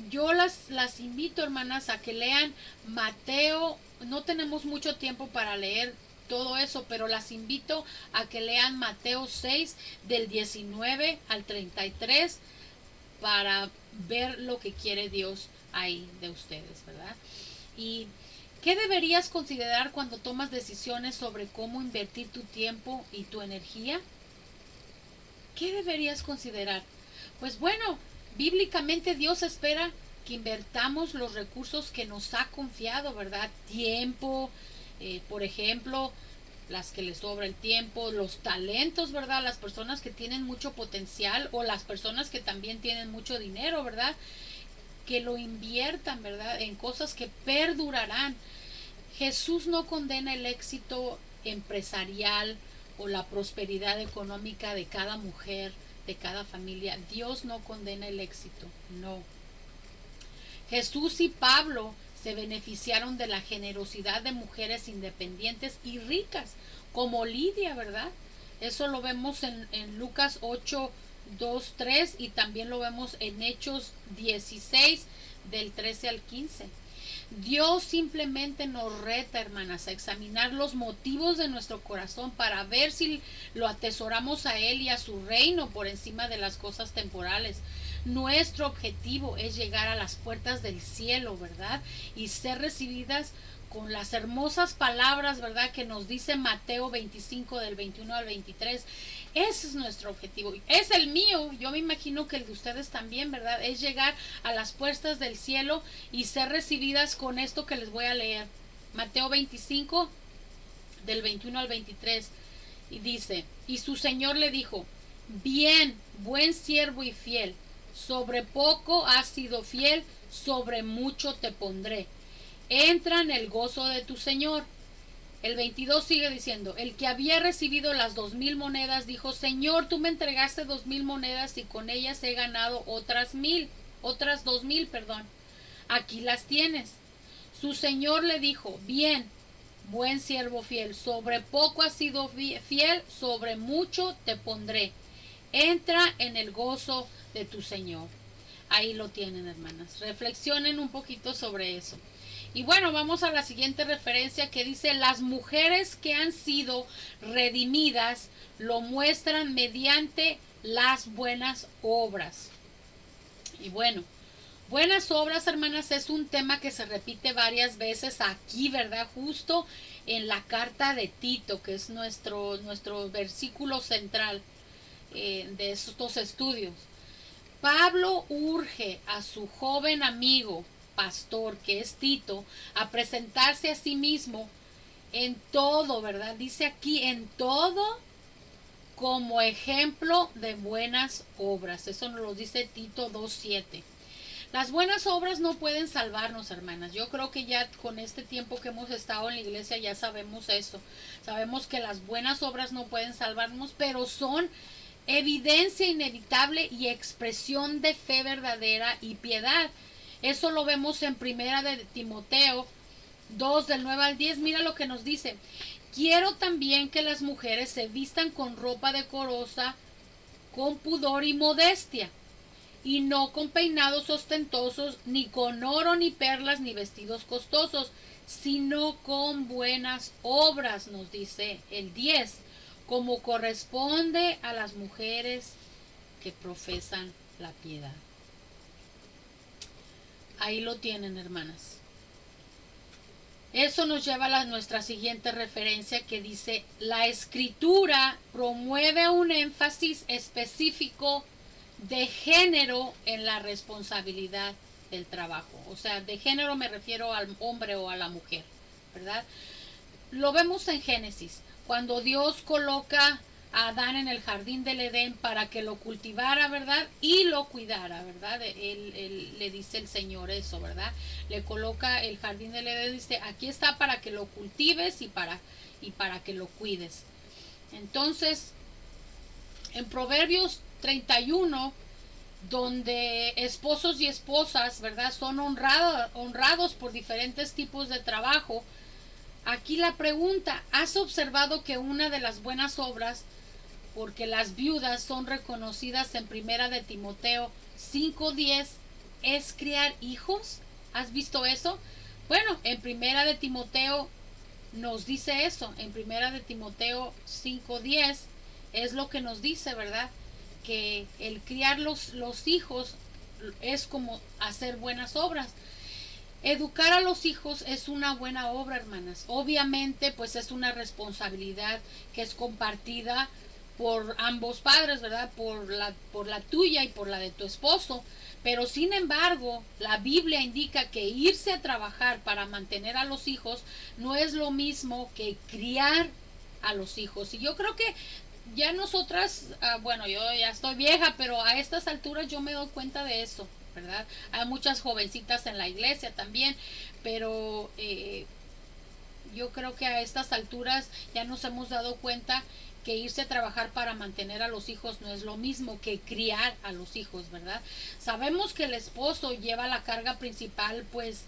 yo las invito, hermanas, a que lean Mateo. No tenemos mucho tiempo para leer todo eso, pero las invito a que lean Mateo 6 del 19 al 33 para ver lo que quiere Dios ahí de ustedes, ¿verdad? Y ¿qué deberías considerar cuando tomas decisiones sobre cómo invertir tu tiempo y tu energía? ¿Qué deberías considerar? Pues bueno, bíblicamente Dios espera que invertamos los recursos que nos ha confiado, ¿verdad? Tiempo, por ejemplo, las que les sobra el tiempo, los talentos, ¿verdad? Las personas que tienen mucho potencial o las personas que también tienen mucho dinero, ¿verdad? Que lo inviertan, ¿verdad? En cosas que perdurarán. Jesús no condena el éxito empresarial o la prosperidad económica de cada mujer, de cada familia. Dios no condena el éxito, no. Jesús y Pablo se beneficiaron de la generosidad de mujeres independientes y ricas, como Lidia, ¿verdad? Eso lo vemos en Lucas 8, 2, 3 y también lo vemos en Hechos 16, del 13 al 15. Dios simplemente nos reta, hermanas, a examinar los motivos de nuestro corazón para ver si lo atesoramos a Él y a su reino por encima de las cosas temporales. Nuestro objetivo es llegar a las puertas del cielo, ¿verdad? Y ser recibidas con las hermosas palabras, ¿verdad? Que nos dice Mateo 25 del 21 al 23. Ese es nuestro objetivo. Es el mío. Yo me imagino que el de ustedes también, ¿verdad? Es llegar a las puertas del cielo y ser recibidas con esto que les voy a leer. Mateo 25 del 21 al 23. Y dice, y su Señor le dijo, bien, buen siervo y fiel, sobre poco has sido fiel, sobre mucho te pondré. Entra en el gozo de tu Señor. El 22 sigue diciendo, el que había recibido las 2,000 monedas dijo, Señor, tú me entregaste 2,000 monedas y con ellas he ganado otras 2,000, perdón. Aquí las tienes. Su Señor le dijo, bien, buen siervo fiel, sobre poco has sido fiel, sobre mucho te pondré. Entra en el gozo de tu Señor. Ahí lo tienen, hermanas. Reflexionen un poquito sobre eso. Y bueno, vamos a la siguiente referencia que dice, las mujeres que han sido redimidas lo muestran mediante las buenas obras. Y bueno, buenas obras, hermanas, es un tema que se repite varias veces aquí, ¿verdad? Justo en la carta de Tito, que es nuestro versículo central de estos estudios. Pablo urge a su joven amigo pastor, que es Tito, a presentarse a sí mismo en todo, ¿verdad? Dice aquí, en todo como ejemplo de buenas obras. Eso nos lo dice Tito 2:7. Las buenas obras no pueden salvarnos, hermanas. Yo creo que ya con este tiempo que hemos estado en la iglesia ya sabemos eso. Sabemos que las buenas obras no pueden salvarnos, pero son evidencia inevitable y expresión de fe verdadera y piedad. Eso lo vemos en primera de Timoteo 2 del 9 al 10. Mira lo que nos dice. Quiero también que las mujeres se vistan con ropa decorosa, con pudor y modestia, y no con peinados ostentosos, ni con oro, ni perlas, ni vestidos costosos, sino con buenas obras, nos dice el 10, como corresponde a las mujeres que profesan la piedad. Ahí lo tienen, hermanas. Eso nos lleva a nuestra siguiente referencia que dice, la escritura promueve un énfasis específico de género en la responsabilidad del trabajo. O sea, de género me refiero al hombre o a la mujer, ¿verdad? Lo vemos en Génesis, cuando Dios coloca a Adán en el jardín del Edén para que lo cultivara, ¿verdad? Y lo cuidara, ¿verdad? Él le dice el Señor eso, ¿verdad? Le coloca el jardín del Edén, dice, aquí está para que lo cultives y para que lo cuides. Entonces, en Proverbios 31, donde esposos y esposas, ¿verdad? Son honrados por diferentes tipos de trabajo. Aquí la pregunta, ¿has observado que una de las buenas obras, porque las viudas son reconocidas en primera de Timoteo 5:10, es criar hijos? ¿Has visto eso? Bueno, en primera de Timoteo nos dice eso, en primera de Timoteo 5:10 es lo que nos dice, ¿verdad? Que el criar los hijos es como hacer buenas obras. Educar a los hijos es una buena obra, hermanas. Obviamente, pues es una responsabilidad que es compartida por ambos padres, ¿verdad? Por la tuya y por la de tu esposo. Pero sin embargo, la Biblia indica que irse a trabajar para mantener a los hijos no es lo mismo que criar a los hijos. Y yo creo que ya nosotras, bueno, yo ya estoy vieja, pero a estas alturas yo me doy cuenta de eso, ¿verdad? Hay muchas jovencitas en la iglesia también, pero yo creo que a estas alturas ya nos hemos dado cuenta que irse a trabajar para mantener a los hijos no es lo mismo que criar a los hijos, ¿verdad? Sabemos que el esposo lleva la carga principal, pues,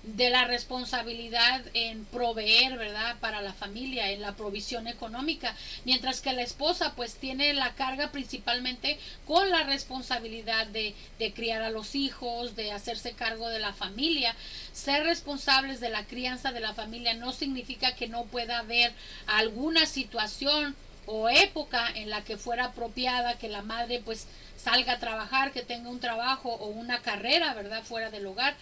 de la responsabilidad en proveer, ¿verdad? Para la familia, en la provisión económica, mientras que la esposa pues tiene la carga principalmente con la responsabilidad de criar a los hijos, de hacerse cargo de la familia. Ser responsables de la crianza de la familia no significa que no pueda haber alguna situación o época en la que fuera apropiada que la madre pues salga a trabajar, que tenga un trabajo o una carrera, ¿verdad? Fuera del hogar.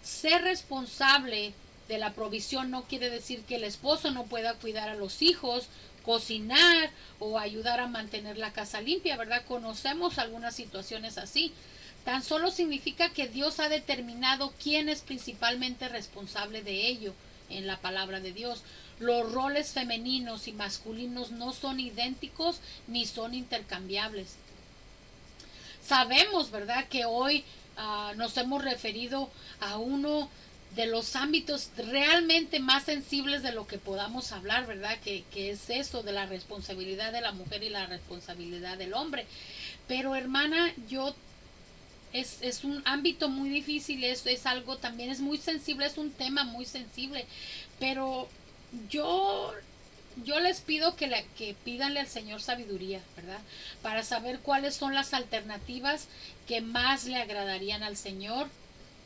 Ser responsable de la provisión no quiere decir que el esposo no pueda cuidar a los hijos, cocinar o ayudar a mantener la casa limpia, ¿verdad? Conocemos algunas situaciones así. Tan solo significa que Dios ha determinado quién es principalmente responsable de ello en la palabra de Dios. Los roles femeninos y masculinos no son idénticos ni son intercambiables. Sabemos, ¿verdad?, que hoy nos hemos referido a uno de los ámbitos realmente más sensibles de lo que podamos hablar, ¿verdad? Que es eso de la responsabilidad de la mujer y la responsabilidad del hombre. Pero hermana, es un ámbito muy difícil, es algo también, es muy sensible, es un tema muy sensible, pero yo yo les pido que pídanle al Señor sabiduría, ¿verdad? Para saber cuáles son las alternativas que más le agradarían al Señor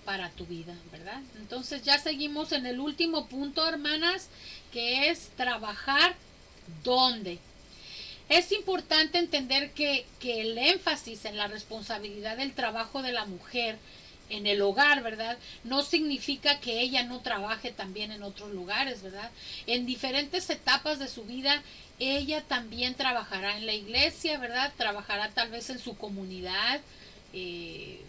para tu vida, ¿verdad? Entonces ya seguimos en el último punto, hermanas, que es trabajar dónde. Es importante entender que el énfasis en la responsabilidad del trabajo de la mujer en el hogar, ¿verdad? No significa que ella no trabaje también en otros lugares, ¿verdad? En diferentes etapas de su vida, ella también trabajará en la iglesia, ¿verdad? Trabajará tal vez en su comunidad, eh,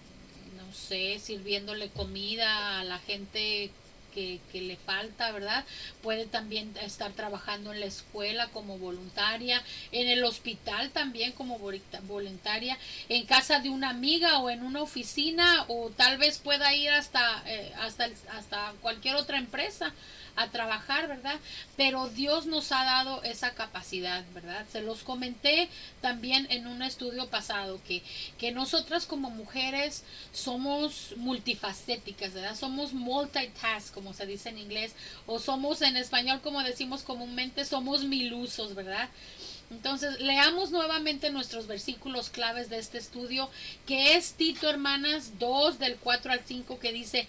no sé, sirviéndole comida a la gente que le falta, ¿verdad? Puede también estar trabajando en la escuela como voluntaria, en el hospital también como voluntaria, en casa de una amiga o en una oficina, o tal vez pueda ir hasta cualquier otra empresa a trabajar, ¿verdad? Pero Dios nos ha dado esa capacidad, ¿verdad? Se los comenté también en un estudio pasado que nosotras como mujeres somos multifacéticas, ¿verdad? Somos multitask, como se dice en inglés, o somos en español, como decimos comúnmente, somos milusos, ¿verdad? Entonces, leamos nuevamente nuestros versículos claves de este estudio, que es Tito, hermanas, 2 del 4 al 5, que dice: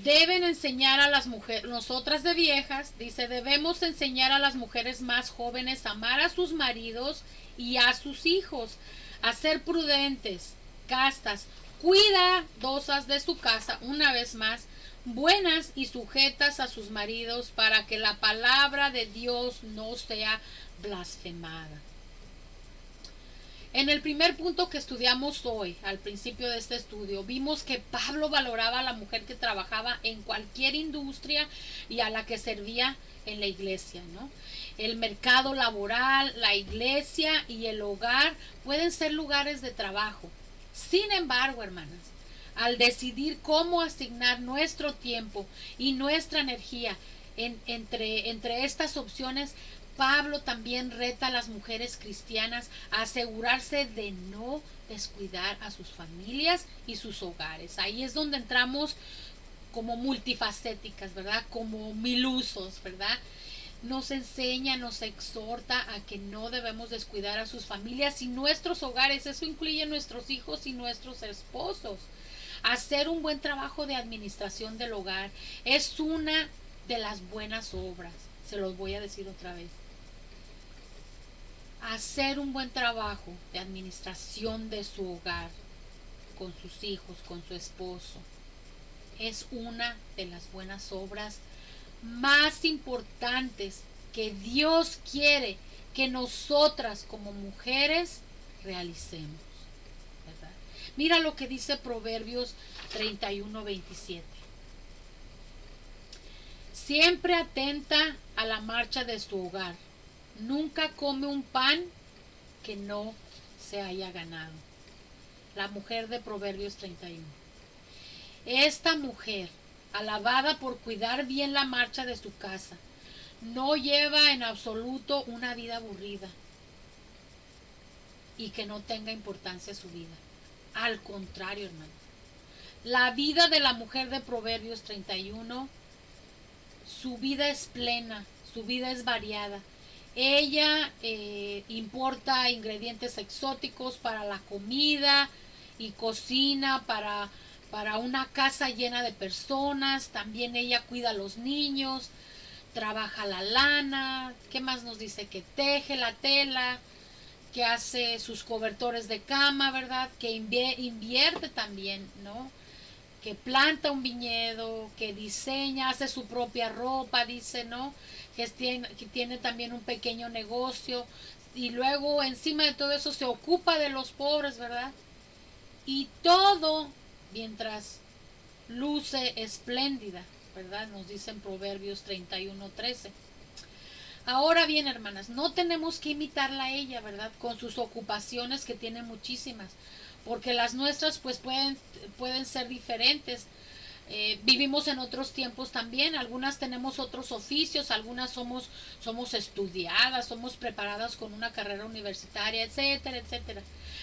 deben enseñar a las mujeres, nosotras de viejas, dice, debemos enseñar a las mujeres más jóvenes a amar a sus maridos y a sus hijos, a ser prudentes, castas, cuidadosas de su casa, una vez más, buenas y sujetas a sus maridos, para que la palabra de Dios no sea blasfemada. En el primer punto que estudiamos hoy, al principio de este estudio, vimos que Pablo valoraba a la mujer que trabajaba en cualquier industria y a la que servía en la iglesia, ¿no? El mercado laboral, la iglesia y el hogar pueden ser lugares de trabajo. Sin embargo, hermanas, al decidir cómo asignar nuestro tiempo y nuestra energía entre estas opciones, Pablo también reta a las mujeres cristianas a asegurarse de no descuidar a sus familias y sus hogares. Ahí es donde entramos como multifacéticas, ¿verdad? Como milusos, ¿verdad? Nos enseña, nos exhorta a que no debemos descuidar a sus familias y nuestros hogares. Eso incluye nuestros hijos y nuestros esposos. Hacer un buen trabajo de administración del hogar es una de las buenas obras. Se los voy a decir otra vez. Hacer un buen trabajo de administración de su hogar, con sus hijos, con su esposo, es una de las buenas obras más importantes que Dios quiere que nosotras como mujeres realicemos, ¿verdad? Mira lo que dice Proverbios 31:27. Siempre atenta a la marcha de su hogar. Nunca come un pan que no se haya ganado. La mujer de Proverbios 31. Esta mujer, alabada por cuidar bien la marcha de su casa, no lleva en absoluto una vida aburrida y que no tenga importancia su vida. Al contrario, hermano. La vida de la mujer de Proverbios 31, su vida es plena, su vida es variada. Ella importa ingredientes exóticos para la comida y cocina para una casa llena de personas. También ella cuida a los niños, trabaja la lana. ¿Qué más nos dice? Que teje la tela, que hace sus cobertores de cama, ¿verdad? Que invierte también, ¿no? Que planta un viñedo, que diseña, hace su propia ropa, dice, ¿no? Que tiene también un pequeño negocio y luego encima de todo eso se ocupa de los pobres, ¿verdad? Y todo mientras luce espléndida, ¿verdad? Nos dicen Proverbios 31:13. Ahora bien, hermanas, no tenemos que imitarla a ella, ¿verdad? Con sus ocupaciones, que tiene muchísimas, porque las nuestras pues pueden ser diferentes. Vivimos en otros tiempos también, algunas tenemos otros oficios, algunas somos estudiadas, somos preparadas con una carrera universitaria, etcétera, etcétera.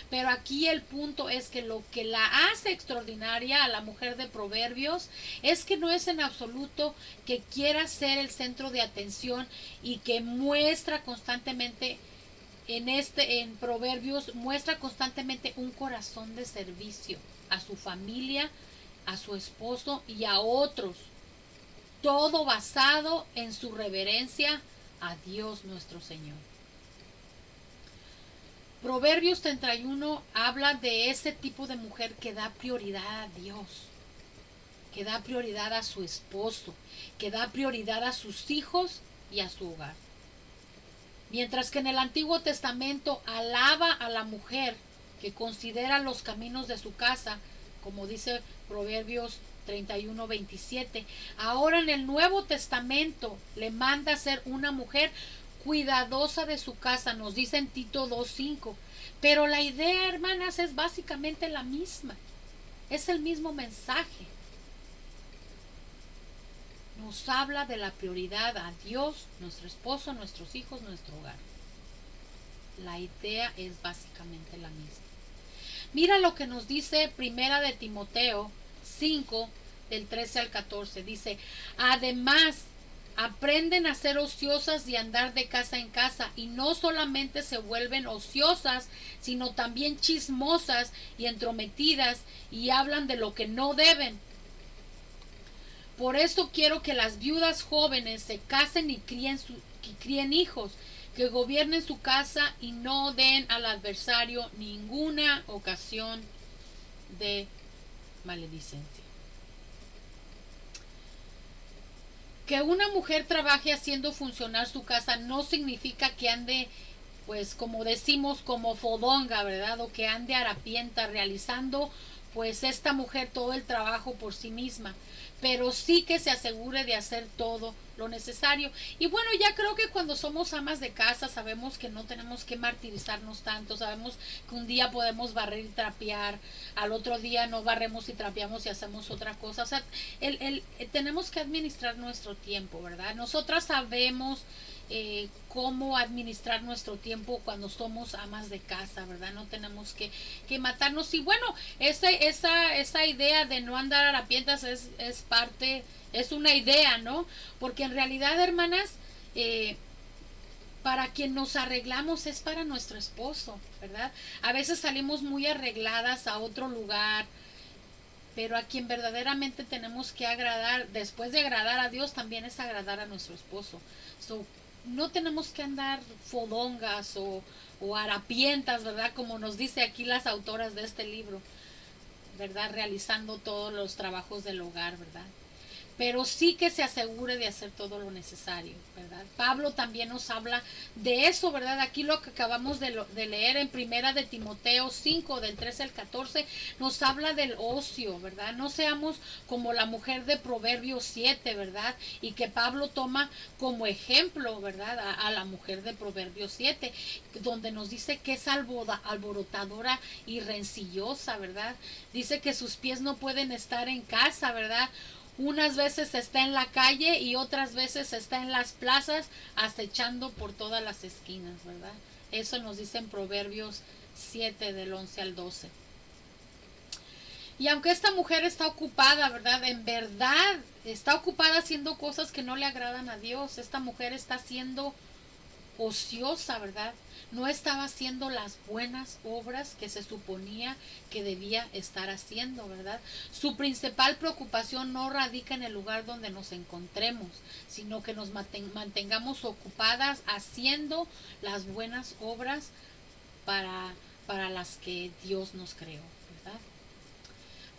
Pero aquí el punto es que lo que la hace extraordinaria a la mujer de Proverbios es que no es en absoluto que quiera ser el centro de atención y que muestra constantemente en Proverbios muestra constantemente un corazón de servicio a su familia, a su esposo y a otros, todo basado en su reverencia a Dios nuestro Señor. Proverbios 31 habla de ese tipo de mujer que da prioridad a Dios, que da prioridad a su esposo, que da prioridad a sus hijos y a su hogar. Mientras que en el Antiguo Testamento alaba a la mujer que considera los caminos de su casa, como dice Proverbios 31:27, ahora en el Nuevo Testamento le manda a ser una mujer cuidadosa de su casa, nos dice en Tito 2:5. Pero la idea, hermanas, es básicamente la misma. Es el mismo mensaje. Nos habla de la prioridad a Dios, nuestro esposo, nuestros hijos, nuestro hogar. La idea es básicamente la misma. Mira lo que nos dice Primera de Timoteo 5, del 13 al 14. Dice, además, aprenden a ser ociosas y andar de casa en casa, y no solamente se vuelven ociosas, sino también chismosas y entrometidas, y hablan de lo que no deben. Por eso quiero que las viudas jóvenes se casen y críen hijos, que gobiernen su casa y no den al adversario ninguna ocasión de maledicencia. Que una mujer trabaje haciendo funcionar su casa no significa que ande, pues como decimos, como fodonga, ¿verdad? O que ande harapienta realizando pues esta mujer todo el trabajo por sí misma, pero sí que se asegure de hacer todo lo necesario. Y bueno, ya creo que cuando somos amas de casa sabemos que no tenemos que martirizarnos tanto, sabemos que un día podemos barrer y trapear, al otro día no barremos y trapeamos y hacemos otra cosa. O sea, tenemos que administrar nuestro tiempo, ¿verdad? Nosotras sabemos cómo administrar nuestro tiempo cuando somos amas de casa, ¿verdad? No tenemos que matarnos. Y bueno, esa idea de no andar a harapientas es parte, es una idea, ¿no? Porque en realidad, hermanas, para quien nos arreglamos es para nuestro esposo, ¿verdad? A veces salimos muy arregladas a otro lugar, pero a quien verdaderamente tenemos que agradar, después de agradar a Dios, también es agradar a nuestro esposo. So, no tenemos que andar fodongas o harapientas, ¿verdad? Como nos dice aquí las autoras de este libro, ¿verdad? Realizando todos los trabajos del hogar, ¿verdad? pero sí que se asegure de hacer todo lo necesario, ¿verdad? Pablo también nos habla de eso, ¿verdad? Aquí lo que acabamos de leer en primera de Timoteo 5, del 13 al 14, nos habla del ocio, ¿verdad? No seamos como la mujer de Proverbios 7, ¿verdad? Y que Pablo toma como ejemplo, ¿verdad? A la mujer de Proverbios 7, donde nos dice que es alborotadora y rencillosa, ¿verdad? Dice que sus pies no pueden estar en casa, ¿verdad? Unas veces está en la calle y otras veces está en las plazas acechando por todas las esquinas, ¿verdad? Eso nos dice en Proverbios 7 del 11 al 12. Y aunque esta mujer está ocupada, ¿verdad? En verdad está ocupada haciendo cosas que no le agradan a Dios. Esta mujer está siendo ociosa, ¿verdad? No estaba haciendo las buenas obras que se suponía que debía estar haciendo, ¿verdad? Su principal preocupación no radica en el lugar donde nos encontremos, sino que nos mantengamos ocupadas haciendo las buenas obras para las que Dios nos creó, ¿verdad?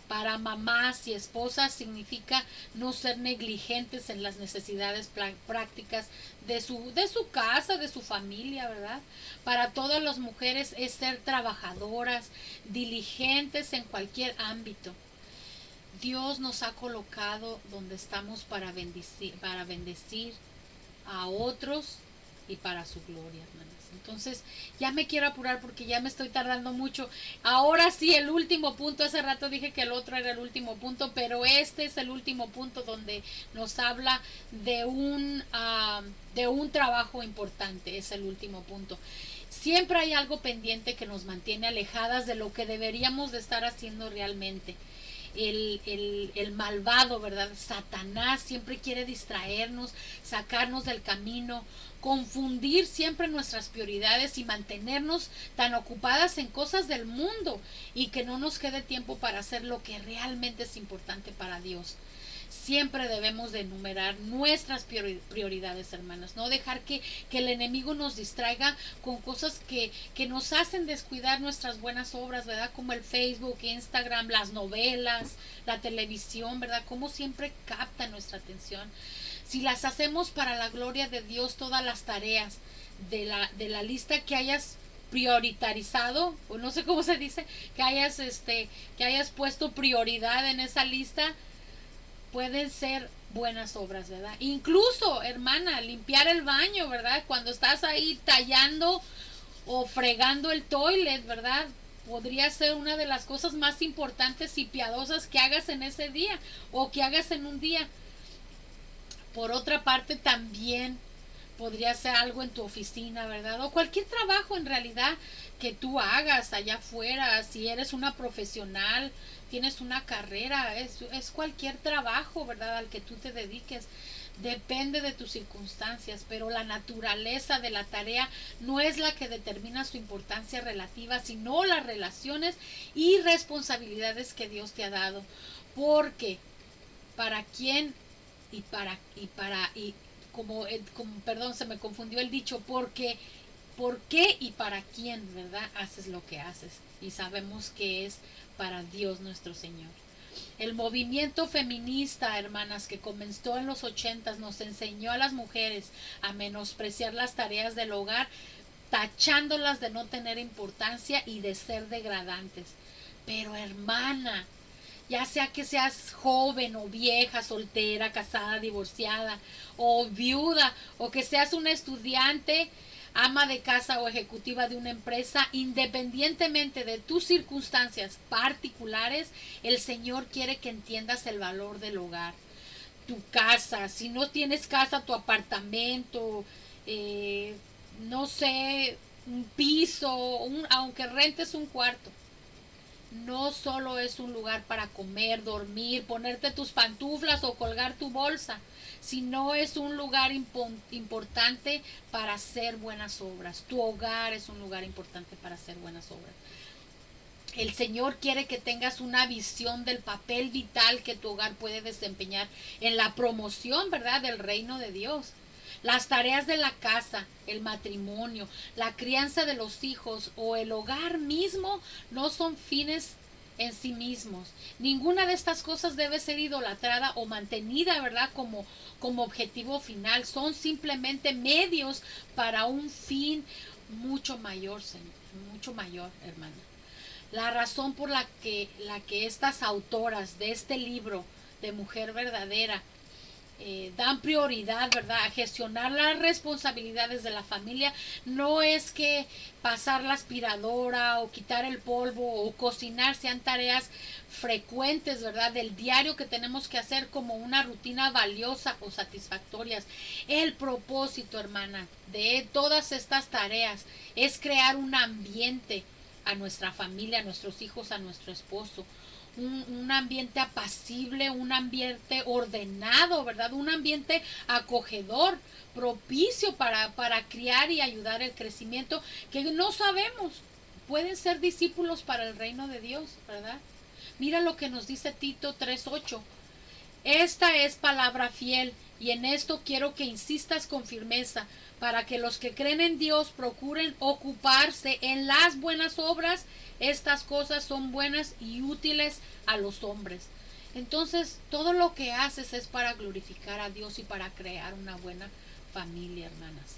Para mamás y esposas significa no ser negligentes en las necesidades prácticas de su casa, de su familia, ¿verdad? Para todas las mujeres es ser trabajadoras, diligentes en cualquier ámbito. Dios nos ha colocado donde estamos para bendecir a otros y para su gloria, hermanas. Entonces, ya me quiero apurar porque ya me estoy tardando mucho. Ahora sí, el último punto. Hace rato dije que el otro era el último punto, pero este es el último punto donde nos habla de un trabajo importante. Es el último punto. Siempre hay algo pendiente que nos mantiene alejadas de lo que deberíamos de estar haciendo realmente. El malvado, ¿verdad? Satanás siempre quiere distraernos, sacarnos del camino, confundir siempre nuestras prioridades y mantenernos tan ocupadas en cosas del mundo y que no nos quede tiempo para hacer lo que realmente es importante para Dios. Siempre debemos de enumerar nuestras prioridades, hermanas. No dejar que el enemigo nos distraiga con cosas que nos hacen descuidar nuestras buenas obras, ¿verdad? Como el Facebook, Instagram, las novelas, la televisión, ¿verdad? Como siempre capta nuestra atención. Si las hacemos para la gloria de Dios, todas las tareas de la lista que hayas prioritarizado, o no sé cómo se dice, que hayas puesto prioridad en esa lista, pueden ser buenas obras, ¿verdad? Incluso, hermana, limpiar el baño, ¿verdad? Cuando estás ahí tallando o fregando el toilet, ¿verdad? Podría ser una de las cosas más importantes y piadosas que hagas en ese día o que hagas en un día. Por otra parte, también podría ser algo en tu oficina, ¿verdad? O cualquier trabajo en realidad que tú hagas allá afuera, si eres una profesional, tienes una carrera, es cualquier trabajo, ¿verdad? Al que tú te dediques. Depende de tus circunstancias, pero la naturaleza de la tarea no es la que determina su importancia relativa, sino las relaciones y responsabilidades que Dios te ha dado. Porque para quién y como perdón, se me confundió el dicho, porque por qué y para quién, ¿verdad? Haces lo que haces y sabemos que es para Dios nuestro Señor. El movimiento feminista, hermanas, que comenzó en los 80 nos enseñó a las mujeres a menospreciar las tareas del hogar, tachándolas de no tener importancia y de ser degradantes. Pero, hermana, ya sea que seas joven o vieja, soltera, casada, divorciada o viuda, o que seas una estudiante, ama de casa o ejecutiva de una empresa, independientemente de tus circunstancias particulares, el Señor quiere que entiendas el valor del hogar. Tu casa, si no tienes casa, tu apartamento, no sé, un piso, aunque rentes un cuarto, no solo es un lugar para comer, dormir, ponerte tus pantuflas o colgar tu bolsa, sino es un lugar importante para hacer buenas obras. Tu hogar es un lugar importante para hacer buenas obras. El Señor quiere que tengas una visión del papel vital que tu hogar puede desempeñar en la promoción, ¿verdad?, del reino de Dios. Las tareas de la casa, el matrimonio, la crianza de los hijos o el hogar mismo no son fines en sí mismos. Ninguna de estas cosas debe ser idolatrada o mantenida, ¿verdad? Como objetivo final. Son simplemente medios para un fin mucho mayor, Señor, mucho mayor, hermana. La razón por la que estas autoras de este libro de Mujer Verdadera dan prioridad, ¿verdad?, a gestionar las responsabilidades de la familia, no es que pasar la aspiradora o quitar el polvo o cocinar sean tareas frecuentes, ¿verdad?, del diario que tenemos que hacer como una rutina valiosa o satisfactorias. El propósito, hermana, de todas estas tareas es crear un ambiente a nuestra familia, a nuestros hijos, a nuestro esposo, un ambiente apacible, un ambiente ordenado, ¿verdad? Un ambiente acogedor, propicio para criar y ayudar el crecimiento, que no sabemos, pueden ser discípulos para el reino de Dios, ¿verdad? Mira lo que nos dice Tito 3:8. Esta es palabra fiel y en esto quiero que insistas con firmeza para que los que creen en Dios procuren ocuparse en las buenas obras. Estas cosas son buenas y útiles a los hombres. Entonces, todo lo que haces es para glorificar a Dios y para crear una buena familia, hermanas.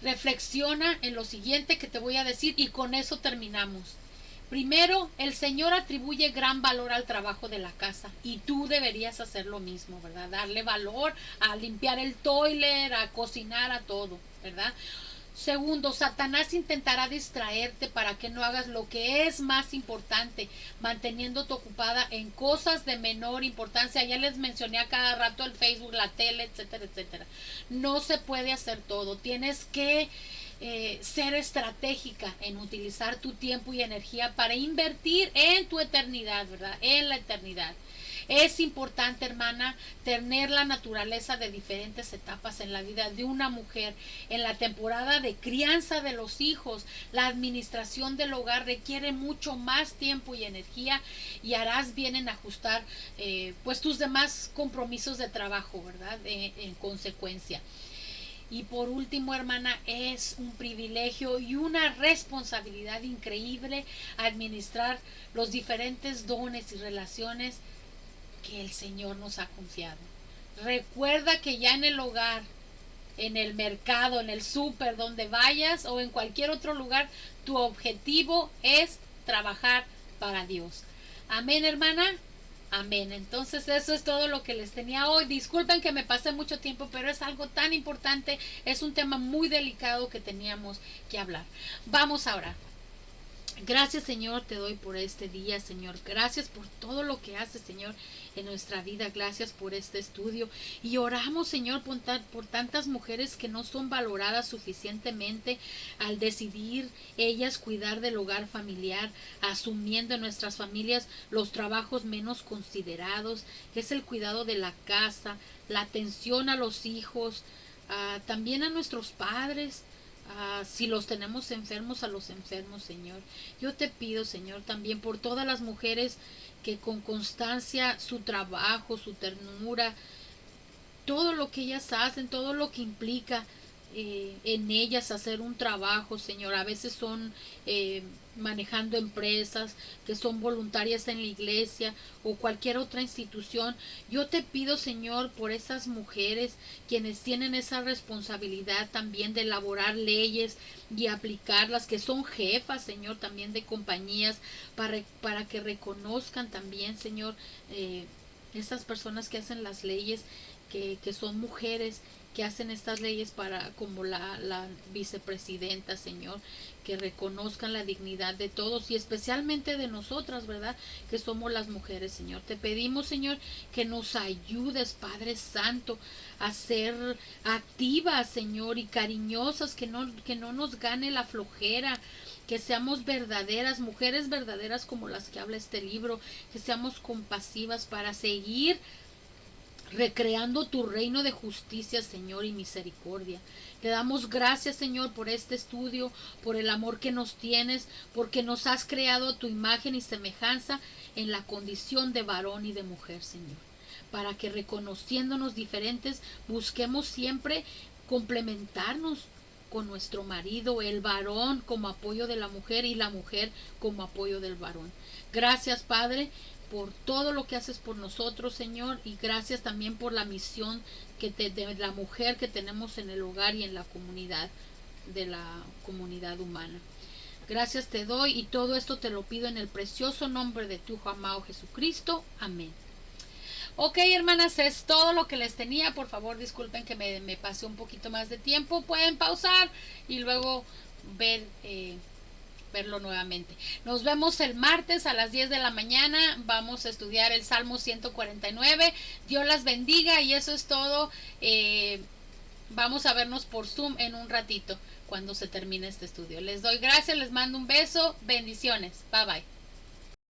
Reflexiona en lo siguiente que te voy a decir y con eso terminamos. Primero, el Señor atribuye gran valor al trabajo de la casa y tú deberías hacer lo mismo, ¿verdad? Darle valor a limpiar el toilet, a cocinar, a todo, ¿verdad? Segundo, Satanás intentará distraerte para que no hagas lo que es más importante, manteniéndote ocupada en cosas de menor importancia. Ya les mencioné a cada rato el Facebook, la tele, etcétera, etcétera. No se puede hacer todo. Tienes que ser estratégica en utilizar tu tiempo y energía para invertir en tu eternidad, ¿verdad? En la eternidad. Es importante, hermana, tener la naturaleza de diferentes etapas en la vida de una mujer. En la temporada de crianza de los hijos, la administración del hogar requiere mucho más tiempo y energía y harás bien en ajustar pues tus demás compromisos de trabajo, ¿verdad? En consecuencia. Y por último, hermana, es un privilegio y una responsabilidad increíble administrar los diferentes dones y relaciones que el Señor nos ha confiado. Recuerda que ya en el hogar, en el mercado, en el súper, donde vayas o en cualquier otro lugar, tu objetivo es trabajar para Dios. Amén, hermana. Amén. Entonces eso es todo lo que les tenía hoy. Disculpen que me pasé mucho tiempo, pero es algo tan importante, es un tema muy delicado que teníamos que hablar. Vamos a orar. Gracias, Señor, te doy por este día, Señor. Gracias por todo lo que haces, Señor, en nuestra vida. Gracias por este estudio. Y oramos, Señor, por tantas mujeres que no son valoradas suficientemente al decidir ellas cuidar del hogar familiar, asumiendo en nuestras familias los trabajos menos considerados, que es el cuidado de la casa, la atención a los hijos, también a nuestros padres. Si los tenemos enfermos, a los enfermos, Señor. Yo te pido, Señor, también por todas las mujeres que con constancia su trabajo, su ternura, todo lo que ellas hacen, todo lo que implica en ellas hacer un trabajo, Señor. A veces son manejando empresas, que son voluntarias en la iglesia o cualquier otra institución. Yo te pido, Señor, por esas mujeres quienes tienen esa responsabilidad también de elaborar leyes y aplicarlas, que son jefas, Señor, también de compañías, para que reconozcan también, Señor, estas personas que hacen las leyes, que son mujeres que hacen estas leyes, para como la vicepresidenta, Señor, que reconozcan la dignidad de todos y especialmente de nosotras, ¿verdad? Que somos las mujeres, Señor. Te pedimos, Señor, que nos ayudes, Padre Santo, a ser activas, Señor, y cariñosas, que no nos gane la flojera, que seamos verdaderas, mujeres verdaderas como las que habla este libro, que seamos compasivas para seguir recreando tu reino de justicia, Señor, y misericordia. Te damos gracias, Señor, por este estudio, por el amor que nos tienes, porque nos has creado a tu imagen y semejanza en la condición de varón y de mujer, Señor, para que reconociéndonos diferentes busquemos siempre complementarnos con nuestro marido, el varón como apoyo de la mujer y la mujer como apoyo del varón. Gracias, Padre, por todo lo que haces por nosotros, Señor, y gracias también por la misión de la mujer que tenemos en el hogar y en la comunidad, de la comunidad humana. Gracias te doy y todo esto te lo pido en el precioso nombre de tu Hijo amado Jesucristo. Amén. Ok, hermanas, es todo lo que les tenía. Por favor, disculpen que me pasé un poquito más de tiempo. Pueden pausar y luego verlo nuevamente. Nos vemos el martes a las 10 de la mañana. Vamos a estudiar el Salmo 149. Dios las bendiga y eso es todo. Vamos a vernos por Zoom en un ratito cuando se termine este estudio. Les doy gracias, les mando un beso. Bendiciones. Bye bye.